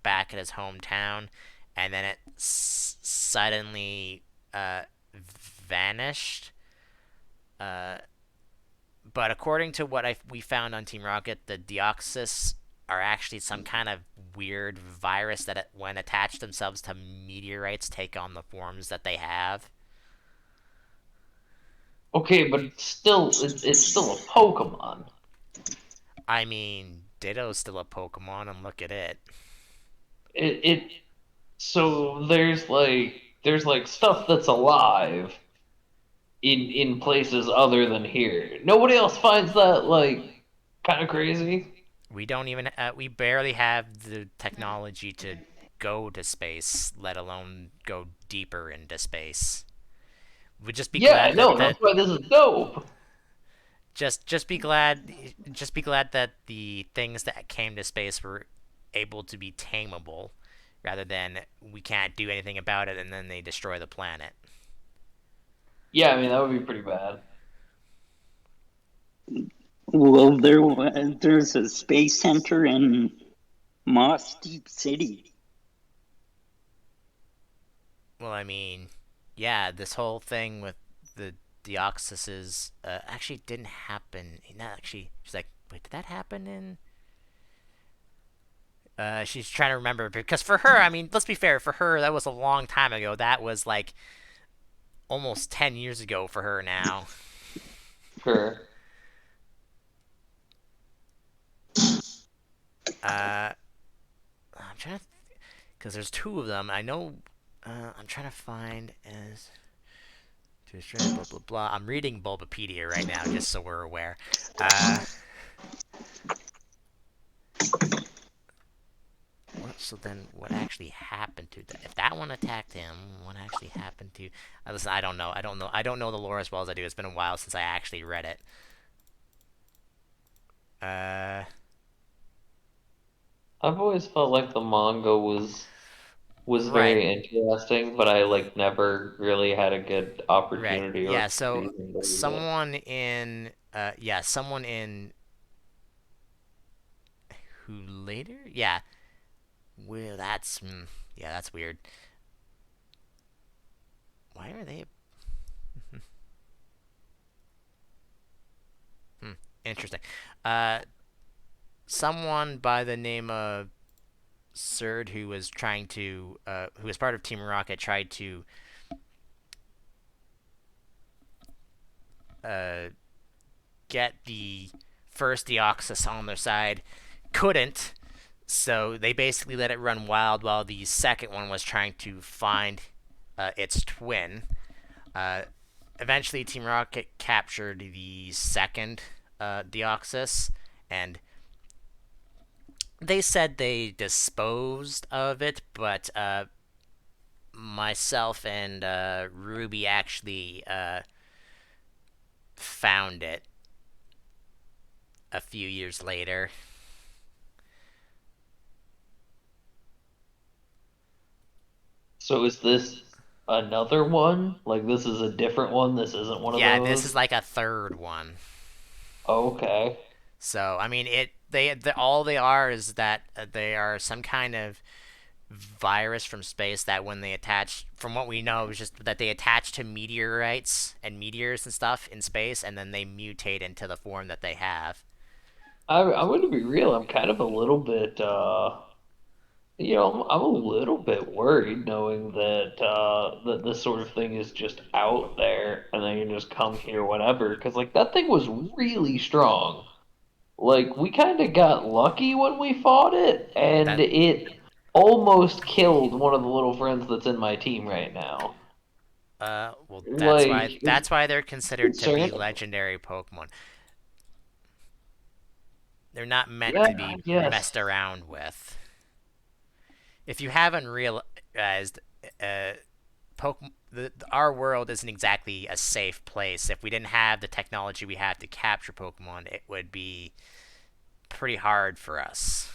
back at his hometown, and then it suddenly uh, vanished. Uh, but according to what we found on Team Rocket, the Deoxys are actually some kind of weird virus that, when attached themselves to meteorites, take on the forms that they have. okay, but it's still a Pokemon. I mean, Ditto's still a Pokemon, and look at it. It so there's like stuff that's alive in places other than here. Nobody else finds that like kind of crazy. We barely have the technology to go to space, let alone go deeper into space. We'd just be Yeah, I glad know. that That's why this is dope. just be glad that the things that came to space were able to be tameable, rather than we can't do anything about it and then they destroy the planet. Yeah, I mean that would be pretty bad. well, there's a space center in Moss Deep City. Well, I mean, yeah, this whole thing with the Deoxyses actually didn't happen. Not actually. She's like, wait, did that happen in? She's trying to remember because for her, I mean, let's be fair. For her, that was a long time ago. That was like almost 10 years ago for her now. Sure. Uh, I'm trying to, because there's two of them. I know I'm trying to find as to Australia, blah blah blah. I'm reading Bulbapedia right now, just so we're aware. Uh, so then, what actually happened to that? If that one attacked him, what actually happened to? Listen, I don't know. I don't know. I don't know the lore as well as I do. It's been a while since I actually read it. Uh, I've always felt like the manga was right, very interesting, but I like never really had a good right. opportunity or Yeah. So reason to read it. someone in who later, yeah. Well, yeah, that's weird. Why are they? Hmm, interesting. Uh, someone by the name of Surd, who was part of Team Rocket, tried to uh, get the first Deoxys on their side, couldn't. So they basically let it run wild while the second one was trying to find its twin. Uh, Eventually, Team Rocket captured the second Deoxys, and they said they disposed of it, but myself and Ruby actually found it a few years later. So is this another one? Like this is a different one? This isn't one of Yeah, this is those? like a third one. Okay. So I mean, all they are is that they are some kind of virus from space that when they attach, from what we know, is just that they attach to meteorites and meteors and stuff in space, and then they mutate into the form that they have. I'm going to be real. I'm kind of a little bit I'm a little bit worried knowing that that this sort of thing is just out there and then you just come here whenever because like that thing was really strong. Like we kind of got lucky when we fought it and That it almost killed one of the little friends that's in my team right now. well, Like that's why they're considered to be concerned. legendary Pokemon. They're not meant Yeah, to I be guess. messed around with. If you haven't realized, our world isn't exactly a safe place. If we didn't have the technology we have to capture Pokemon, it would be pretty hard for us.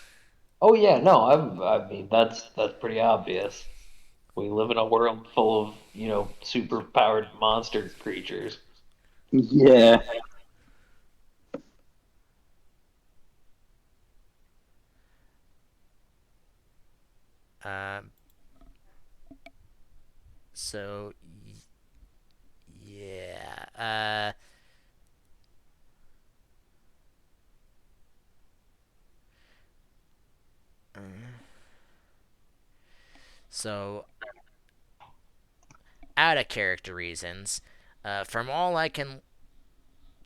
Oh yeah, no, I mean that's pretty obvious. We live in a world full of, super powered monster creatures. Yeah. Um, so yeah. So out of character reasons, from all I can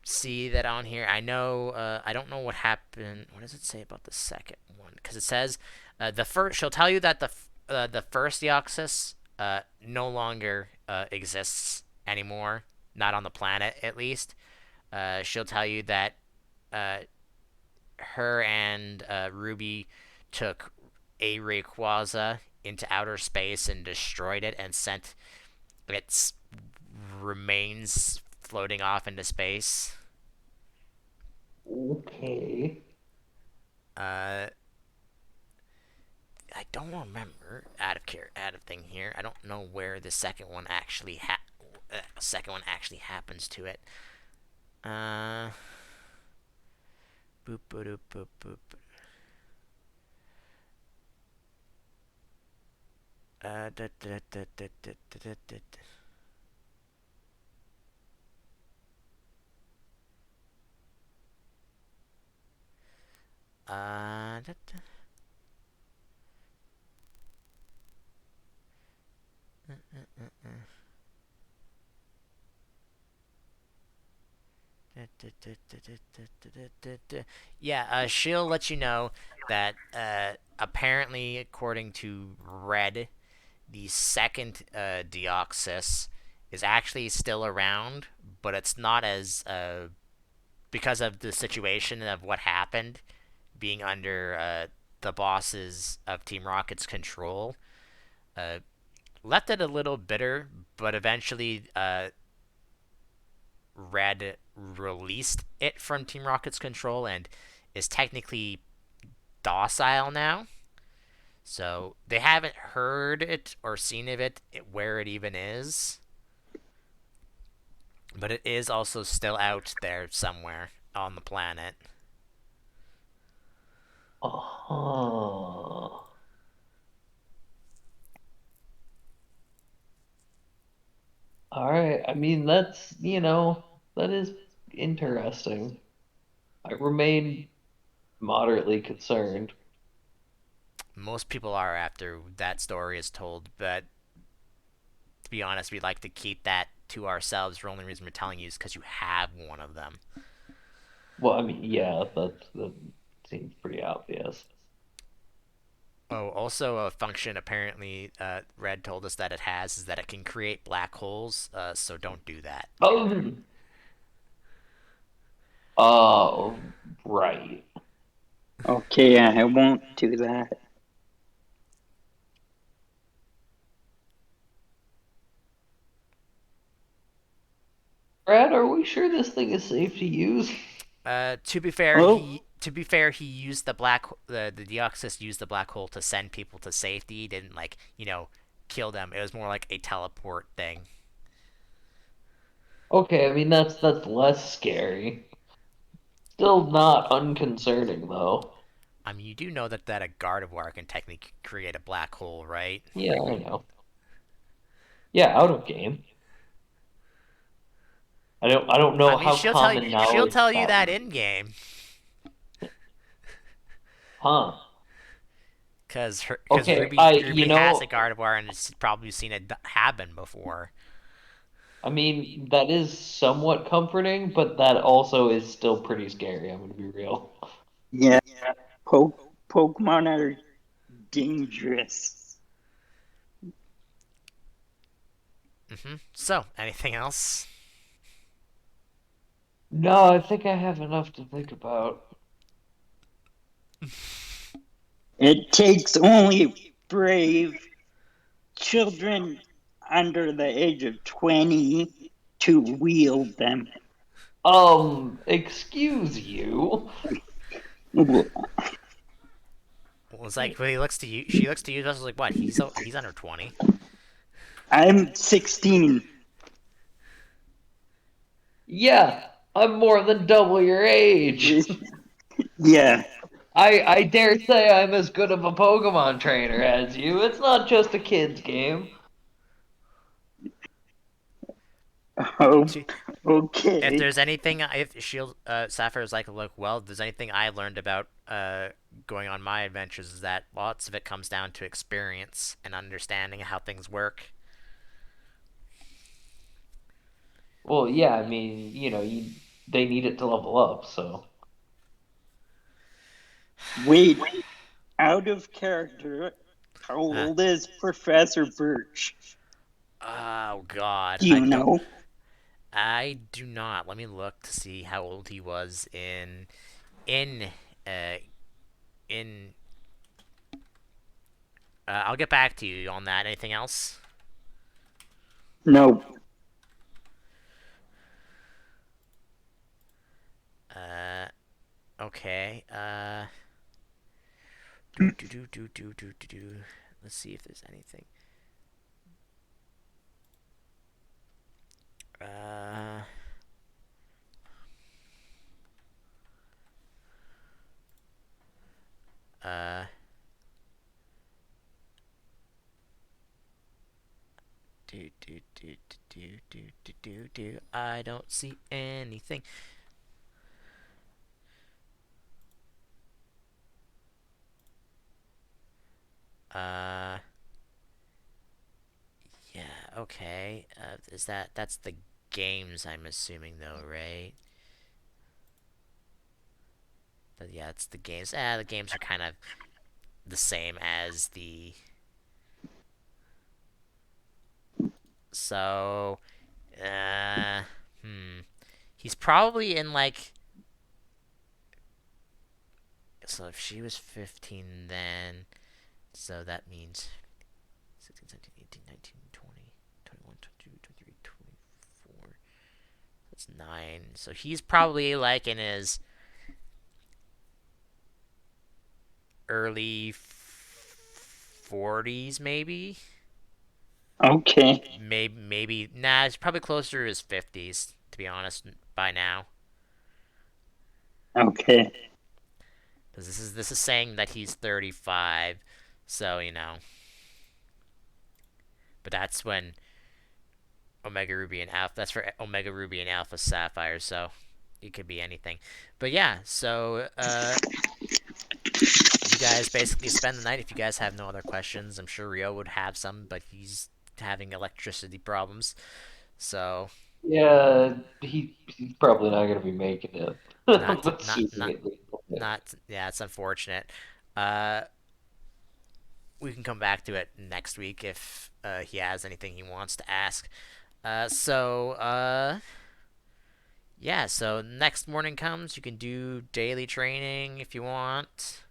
see that on here, I know I don't know what happened. What does it say about the second one? Because it says the first. She'll tell you that the first Deoxys no longer exists anymore. Not on the planet, at least. She'll tell you that uh, her and Ruby took a Rayquaza into outer space and destroyed it and sent its remains floating off into space. Okay. Uh, I don't remember out of thing here. I don't know where the second one actually happens to it. Uh, boop boop boop boop. Da, da, da, da, da, da, da, da. Da, da, yeah, she'll let you know that apparently, according to Red, the second Deoxys is actually still around, but it's not as because of the situation of what happened, being under the bosses of Team Rocket's control. Uh, Left it a little bitter, but eventually Red released it from Team Rocket's control and is technically docile now. So they haven't heard it or seen of it where it even is, but it is also still out there somewhere on the planet. Oh. All right. I mean, that is interesting. I remain moderately concerned. Most people are after that story is told, but to be honest, we'd like to keep that to ourselves. The only reason we're telling you is because you have one of them. Well, I mean, yeah, that seems pretty obvious. Oh, also a function apparently Red told us that it has is that it can create black holes. So don't do that. Oh, uh, right. Okay, I won't do that. Brad, are we sure this thing is safe to use? To be fair, Oh, he used the Deoxys used the black hole to send people to safety. He didn't like kill them. It was more like a teleport thing. Okay, I mean that's less scary. Still not unconcerning though. I mean, you do know that a Gardevoir can technically create a black hole, right? Yeah, I know. Yeah, out of game. I don't I know mean, how common she'll knowledge tell you that that would in be. game, Huh. because Okay, I Ruby has a Gardevoir and has probably seen it happen before. I mean that is somewhat comforting, but that also is still pretty scary, I'm gonna be real. yeah. Pokemon are dangerous. So, anything else? No, I think I have enough to think about. It takes only brave children under the age of 20 to wield them. Excuse you. Well, it's like when he looks to you, she looks to you. Just like what? He's under 20. I'm 16. Yeah, I'm more than double your age. Yeah. I dare say I'm as good of a Pokemon trainer as you. It's not just a kid's game. Oh, She, if okay. there's anything, if Shield Sapphire's like, look, well, if there's anything I learned about going on my adventures is that lots of it comes down to experience and understanding how things work. Well, yeah, I mean, they need it to level up, so. Wait, out of character. How Uh, old is Professor Birch? oh God, Do you know? I do not. Let me look to see how old he was in uh in. I'll get back to you on that. Anything else? No. Uh, okay. Do do do do do do do do. Let's see if there's anything. Uh, uh. Do do do do do do do do. I don't see anything. Uh. Yeah. Okay. Is that's the games? I'm assuming though, right? But yeah, it's the games. The games are kind of the same as the So, uh, hmm. He's probably in like. So if she was 15 then. So that means 16, 17, 18, 19, 20, 21, 22, 23, 24. That's 9. So he's probably like in his early 40s, maybe. Okay. Maybe. Nah, it's probably closer to his 50s, to be honest, by now. Okay. Because this is saying that he's 35. So, But that's when Omega Ruby and Alpha. That's for Omega Ruby and Alpha Sapphire. So it could be anything. But yeah, so you guys basically spend the night. If you guys have no other questions, I'm sure Rio would have some, but he's having electricity problems. So Yeah, he's probably not gonna be making it. not to, That's super not yeah, it's unfortunate. Uh, we can come back to it next week if he has anything he wants to ask. Yeah, so next morning comes, you can do daily training if you want.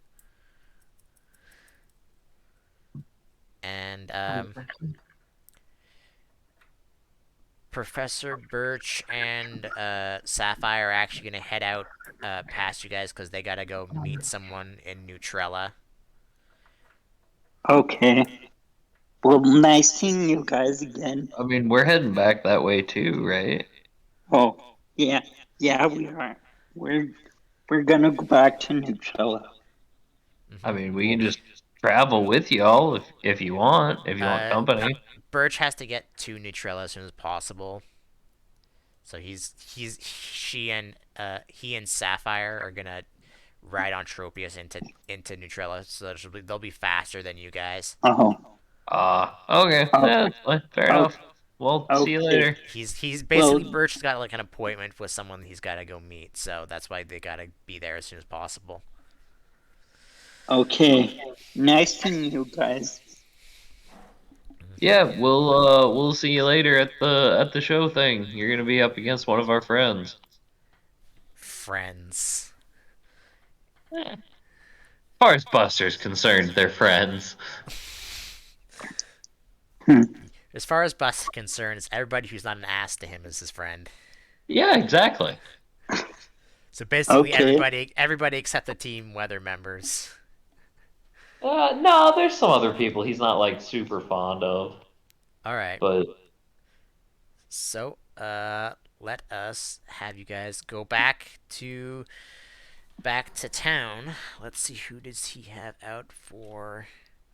And Professor Birch and Sapphire are actually going to head out past you guys because they got to go meet someone in Neutrella. Okay. Well, nice seeing you guys again. I mean, we're heading back that way too, right? Oh, yeah. Yeah, we are. We're we're gonna go back to Nutella. I mean, we Well, can just travel with y'all if you want, if you want uh, company. Birch has to get to Neutrella as soon as possible. So he and Sapphire are gonna ride on Tropius into Neutrella, so they'll be faster than you guys. Oh, Okay, oh, yeah, that's fine. Fair oh, enough. Well, see you okay. later. He's Well, basically Birch has got like an appointment with someone he's got to go meet, so that's why they got to be there as soon as possible. okay. Nice seeing you guys. Yeah, we'll see you later at the show thing. You're gonna be up against one of our friends. Friends. As far as Buster's concerned, they're friends. Hmm. As far as Bus is concerned, it's everybody who's not an ass to him is his friend. Yeah, exactly. So basically, Okay. everybody except the team weather members. No, there's some other people he's not like super fond of, All right. but So, let us have you guys go back to town. Let's see, who does he have out for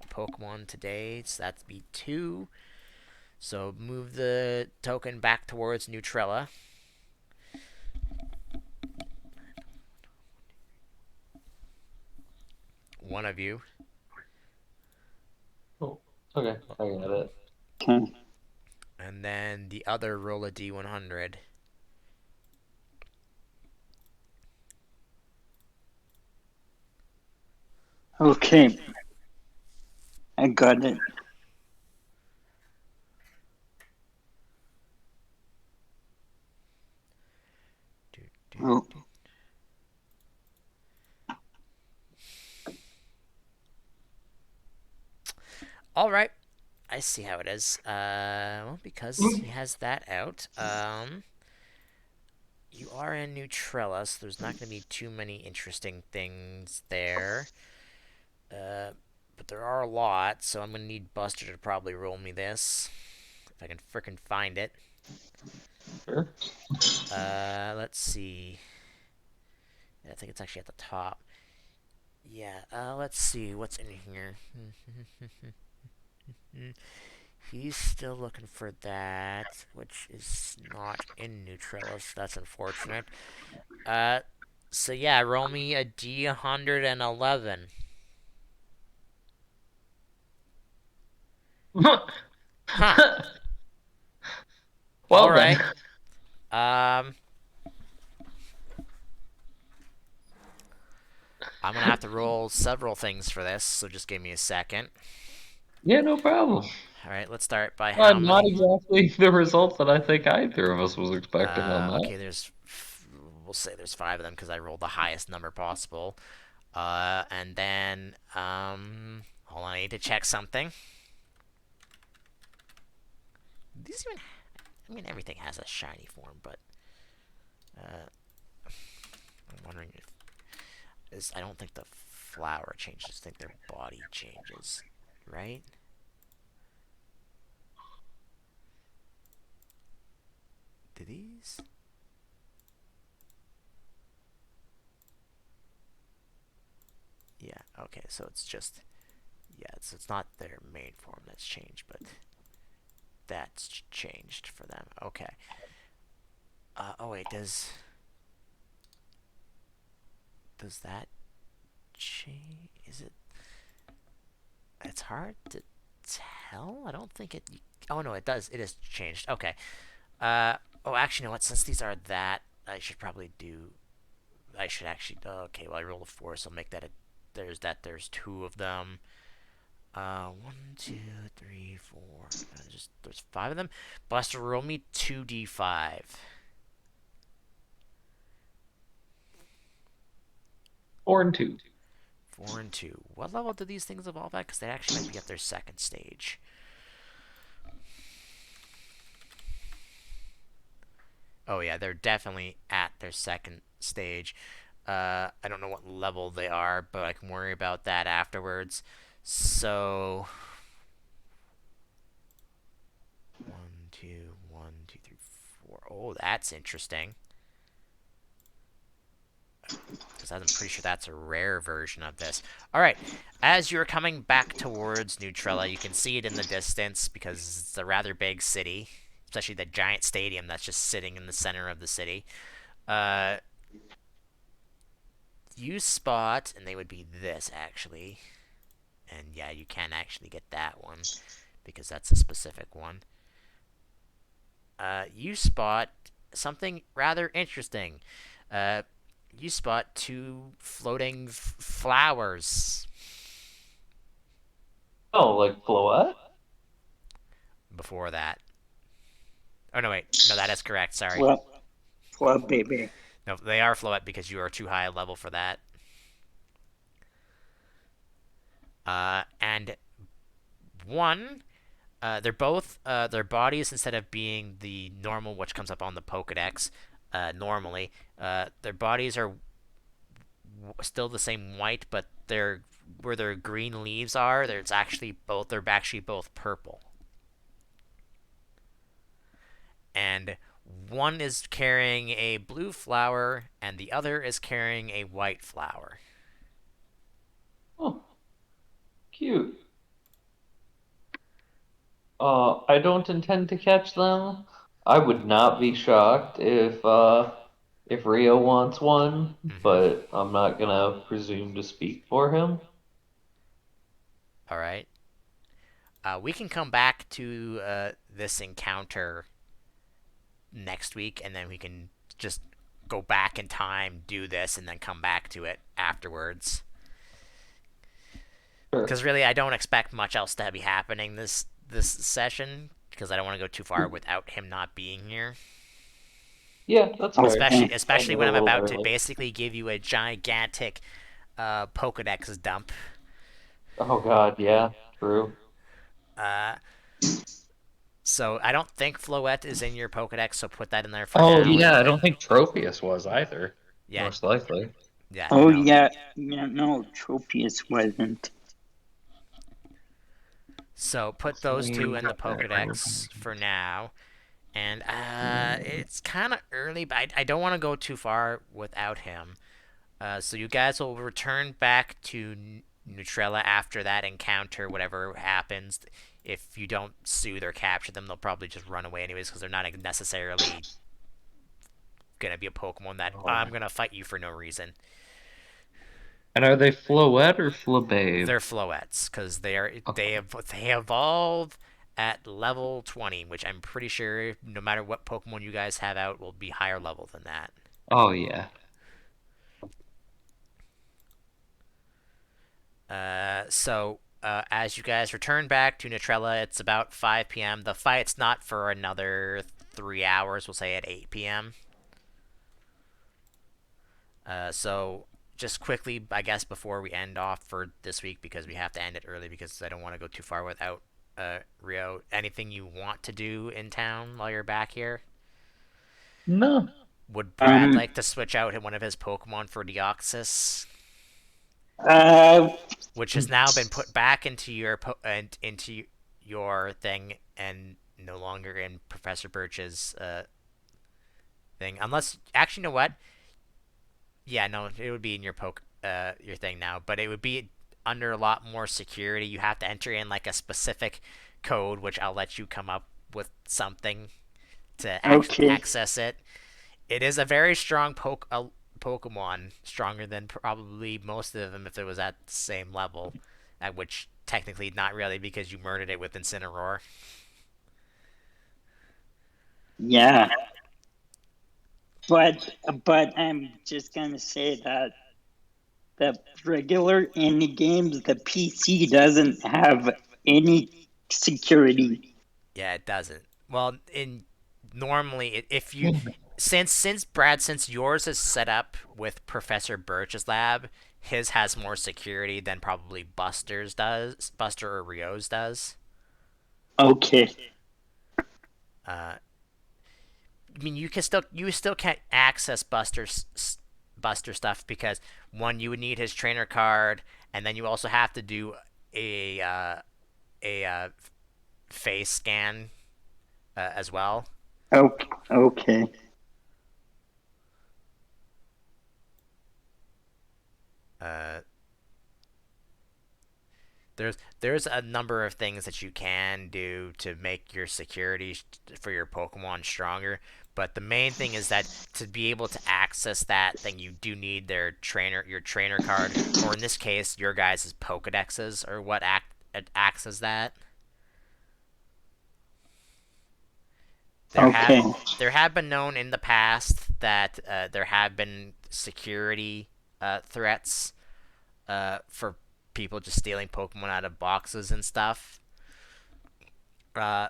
Pokemon today? So that'd be 2. So move the token back towards Neutrella. One of you. oh, okay, I got it. Okay. And then the other roll a D100. Okay. I got it. Do, do, Oh, do. All right. I see how it is. Well, because he has that out, you are in Neutrella, so there's not going to be too many interesting things there. Uh, but there are a lot, so I'm going to need Buster to probably roll me this. If I can frickin' find it. Sure. Let's see. I think it's actually at the top. Yeah, let's see. What's in here? He's still looking for that, which is not in Neutrella, so that's unfortunate. Uh, so yeah, roll me a D111. Huh. All Well then. right. Um, I'm gonna have to roll several things for this, so just give me a second. Yeah, no problem. All right, let's start by how Not many. exactly the results that I think either of us was expecting on that. Okay, we'll say there's five of them because I rolled the highest number possible. And then hold on, I need to check something. These even, I mean, everything has a shiny form, but uh, I'm wondering if I don't think the flower changes. I think their body changes, right? Do these? Yeah. Okay. So it's just it's not their main form that's changed, but that's changed for them. Okay. Oh wait, does that change? Is it? It's hard to tell. I don't think it. Oh no, it does. It is changed. Okay. Oh, actually, you know what? Since these are that, I should probably do. I should actually. Okay. Well, I rolled a four, so I'll make that a. There's that. There's two of them. One, two, three, four. Just there's five of them. Buster, roll me 2d5. 4 and 2. 4 and 2. What level do these things evolve at? Because they actually might be at their second stage. Oh yeah, they're definitely at their second stage. I don't know what level they are, but I can worry about that afterwards. So 1, 2, 1, 2, 3, 4. Oh, that's interesting. Because I'm pretty sure that's a rare version of this. All right, as you're coming back towards Neutrella, you can see it in the distance because it's a rather big city, especially the giant stadium that's just sitting in the center of the city. Uh, you spot, and they would be this actually, and yeah, you can actually get that one because that's a specific one. You spot something rather interesting. Uh, you spot two floating flowers Oh, like Floette? before that. Oh no, wait, no, that is correct. Sorry, Flub, flub, baby. no, they are Floette because you are too high a level for that. And one, they're both their bodies instead of being the normal, which comes up on the Pokedex. Normally, their bodies are still the same white, but they're where their green leaves are. There's actually both. They're actually both purple, and one is carrying a blue flower, and the other is carrying a white flower. Oh, cute. I don't intend to catch them. I would not be shocked if Rio wants one, Mm-hmm. but I'm not gonna presume to speak for him. All right. We can come back to this encounter next week, and then we can just go back in time, do this, and then come back to it afterwards. Sure. Because really, I don't expect much else to be happening this session because I don't want to go too far without him not being here. Yeah, that's fair. Especially Okay. especially Ended a when I'm little about to early. basically give you a gigantic Pokedex dump. Oh God, yeah, true. Uh, so I don't think Floette is in your Pokedex, so put that in there for Oh now. yeah, And I don't think Tropius was either. yeah, Most likely. yeah, Oh no. yeah, yeah. No, Tropius wasn't. So put those two in the Pokedex for now. And it's kind of early, but I don't want to go too far without him. So you guys will return back to Neutrella after that encounter, whatever happens. If you don't soothe or capture them, they'll probably just run away anyways because they're not necessarily gonna be a Pokemon that I'm Oh. gonna fight you for no reason. And are they Floette or Flabebe? They're Floettes because Okay. they evolve at level 20, which I'm pretty sure no matter what Pokemon you guys have out will be higher level than that. Oh yeah. So as you guys return back to Neutrella, it's about 5 p.m. The fight's not for another 3 hours. We'll say at 8 p.m. So just quickly, I guess, before we end off for this week, because we have to end it early because I don't want to go too far without Rio. Anything you want to do in town while you're back here? No. Would Brad Um, like to switch out one of his Pokemon for Deoxys, uh, which has now been put back into into your thing and no longer in Professor Birch's thing? Unless, actually, you know what? Yeah, no, it would be in your thing now, but it would be under a lot more security. You have to enter in like a specific code, which I'll let you come up with something to actually okay. access it. It is a very strong Pokemon, stronger than probably most of them if it was at the same level, at which technically not really because you murdered it with Incineroar. Yeah. But I'm just gonna say that the regular indie games, the PC doesn't have any security. Yeah, it doesn't. Well, in normally if you since yours is set up with Professor Birch's lab, his has more security than probably Buster or Rio's does. Okay. Uh, I mean, you still can't access Buster stuff because one, you would need his trainer card, and then you also have to do a face scan as well. Okay. Okay. Uh, there's a number of things that you can do to make your security for your Pokemon stronger, but the main thing is that to be able to access that thing, you do need your trainer card, or in this case, your guys' Pokedexes, or what acts as that. There have Okay. there have been known in the past that there have been security threats for people just stealing Pokemon out of boxes and stuff. Uh,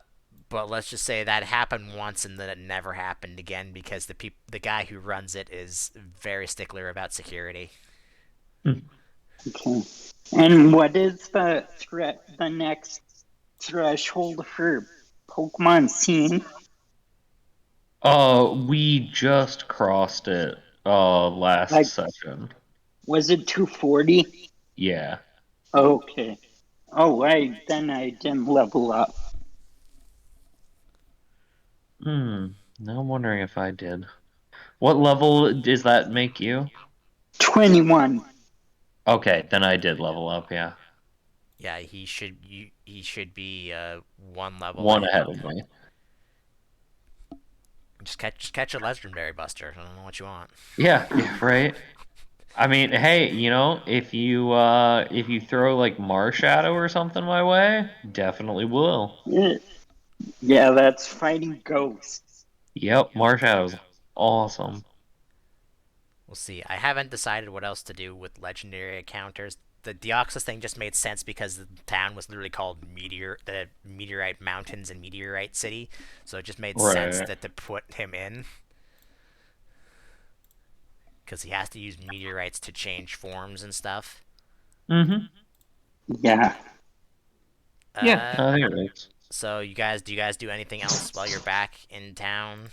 but let's just say that happened once and then it never happened again because the guy who runs it is very stickler about security. Okay. And what is the next threshold for Pokemon scene? We just crossed it last Like, session. was it 240? Yeah. Okay. Oh, I didn't level up. Now I'm wondering if I did. What level does that make you? 21. Okay, then I did level up, yeah. Yeah, he should be one level One ahead. ahead of me. Just catch a legendary Buster. I don't know what you want. Yeah, yeah, right. I mean, hey, if you throw like Marshadow or something my way, definitely will. Yeah, that's fighting ghosts. Yep, Marshadow's awesome. We'll see. I haven't decided what else to do with legendary encounters. The Deoxys thing just made sense because the town was literally called the Meteorite Mountains and Meteorite City, so it just made sense Right. that to put him in because he has to use meteorites to change forms and stuff. Mm-hmm. Yeah. Yeah, Uh, I think it makes. so do you guys do anything else while you're back in town?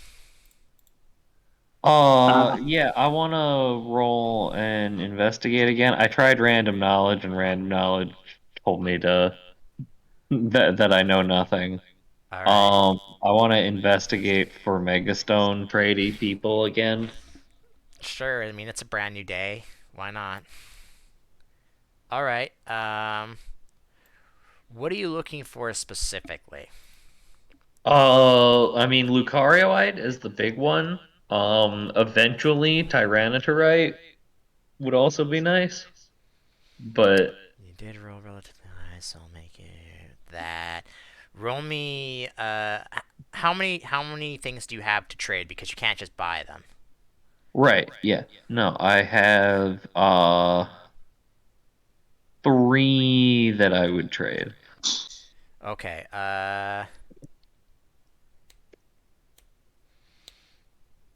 Uh, Yeah, I want to roll and investigate again. I tried random knowledge, and random knowledge told me to that I know nothing. All right. I want to investigate for Megastone tradey people again. Sure. I mean, it's a brand new day. Why not? All right. What are you looking for specifically? I mean, Lucarioite is the big one. Eventually, Tyranitarite would also be nice, but You did roll relatively high, so I'll make it that. Roll me. How many things do you have to trade? Because you can't just buy them. right, yeah. No, I have 3 that I would trade. Okay.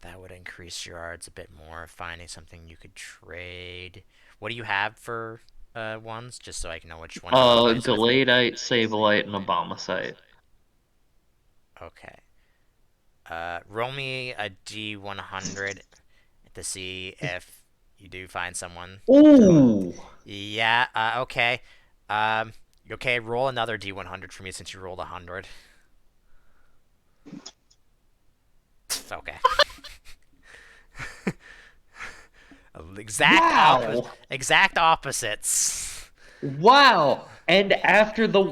That would increase your odds a bit more. Finding something you could trade. What do you have for ones? Just so I can know which one to replace with. Galeadite, Sableye, and Abomasite. Okay. Roll me a D100 to see if you do find someone. To, Ooh! yeah. Okay. Okay. Roll another D100 for me since you rolled 100. Okay. Wow! Exact opposites. Wow! And after the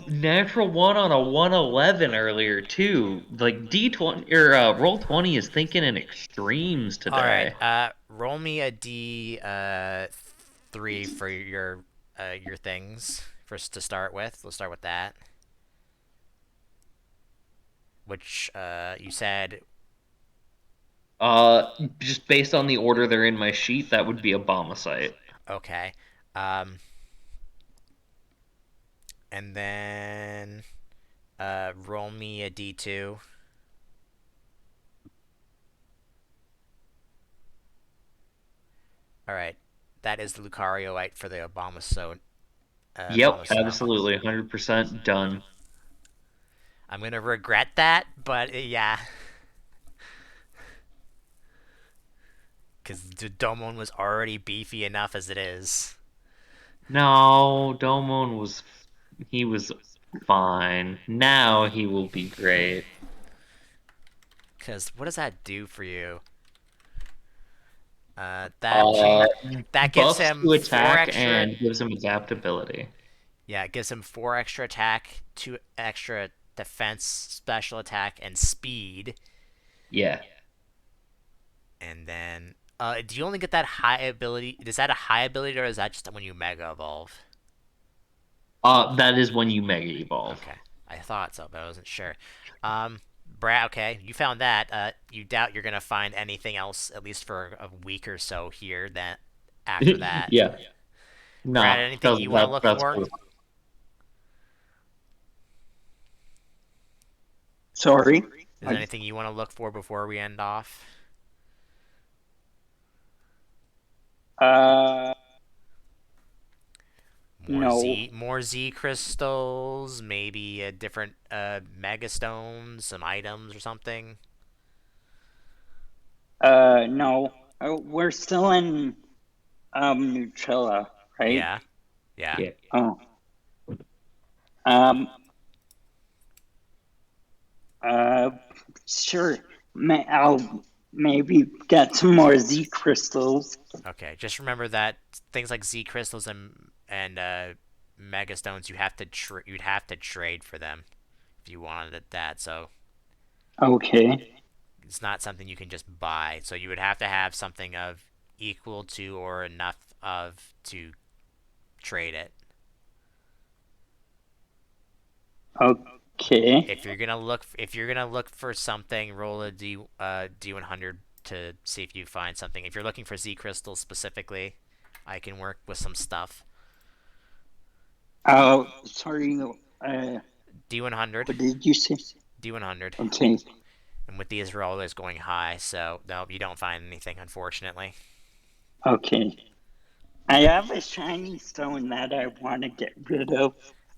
natural one on a 111 earlier too, like D20 or Roll20 is thinking in extremes All right. today. Roll me a D three for your things first to start with. Let's start with that. Which you said. Just based on the order they're in my sheet, that would be a Abomasite. Okay. Um, and then roll me a D2. All right. That is the Lucarioite for the Yep, Abomasnow. absolutely, 100% done. I'm gonna regret that, but yeah, because the Domon was already beefy enough as it is. No, Domon he was fine. Now he will be great. Because what does that do for you? That Uh, that gives Buffs him to four attack extra. and gives him adaptability. Yeah, it gives him four extra attack, two extra defense, special attack, and speed. Yeah. And then, do you only get that high ability? Is that a high ability, or is that just when you Mega Evolve? That is when you Mega Evolve. Okay, I thought so, but I wasn't sure. Brad, okay, you found that. You doubt you're gonna find anything else, at least for a week or so here. Then after that, Yeah. Brad, No, anything you want to look that's for? cool. Sorry. Is there anything you want to look for before we end off? Uh, More no. Z crystals, maybe a different Mega Stones, some items or something. No. We're still in Nutrilla, right? Yeah, yeah. Yeah. Oh. Um. Uh. Sure. I'll maybe get some more Z crystals. Okay, just remember that things like Z crystals and Mega Stones, you'd have to trade for them if you wanted that. So Okay. it's not something you can just buy. So you would have to have something of equal to or enough of to trade it. Okay. If you're gonna look for something, roll a D100 to see if you find something. If you're looking for Z crystals specifically, I can work with some stuff. Sorry. D100, What did you say? D100, Okay. and with these we're always going high, so no, you don't find anything unfortunately. Okay. I have a shiny stone that I want to get rid of.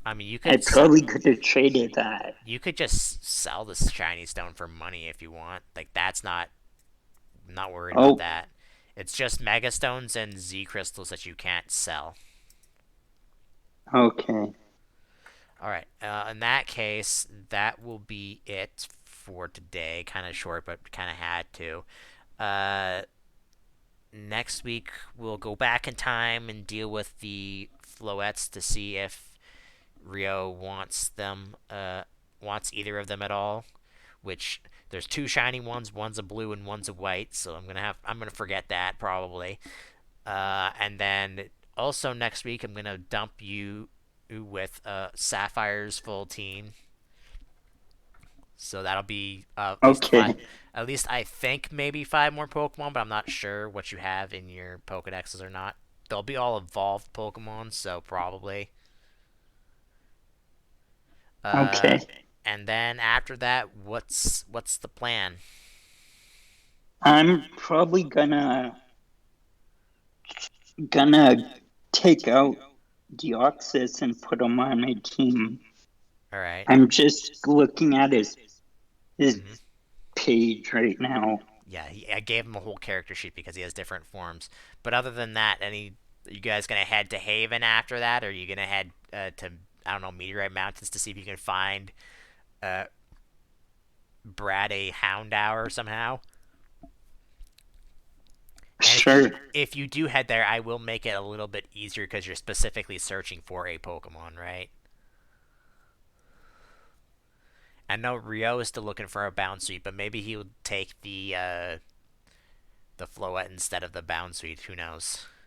I mean, I probably could have traded that. you could just sell this shiny stone for money if you want. Like that's not I'm not worried about Oh, that. It's just Mega Stones and Z crystals that you can't sell. okay. All right. In that case, that will be it for today. Kind of short, but kind of had to. Uh, Next week we'll go back in time and deal with the Floettes to see if Rio wants either of them at all. Which there's two shiny ones. One's a blue and one's a white. So I'm gonna forget that probably. And then also next week I'm gonna dump you with Sapphire's full team. So that'll be at least five. Okay. At least I think maybe five more Pokemon, but I'm not sure what you have in your Pokedexes or not. they'll be all evolved Pokemon, so probably. Uh, Okay. and then after that, what's the plan? I'm probably gonna take out Deoxys and put him on my team. All right. I'm just looking at his Mm-hmm. page right now. Yeah, I gave him a whole character sheet because he has different forms. But other than that, you guys gonna head to Haven after that, or are you gonna head to I don't know Meteorite Mountains to see if you can find uh, Brad a Houndour somehow? And Sure. if you do head there, I will make it a little bit easier because you're specifically searching for a Pokemon, right? I know Rio is still looking for a Bounce but maybe he would take the Floette instead of the Bounce Who knows?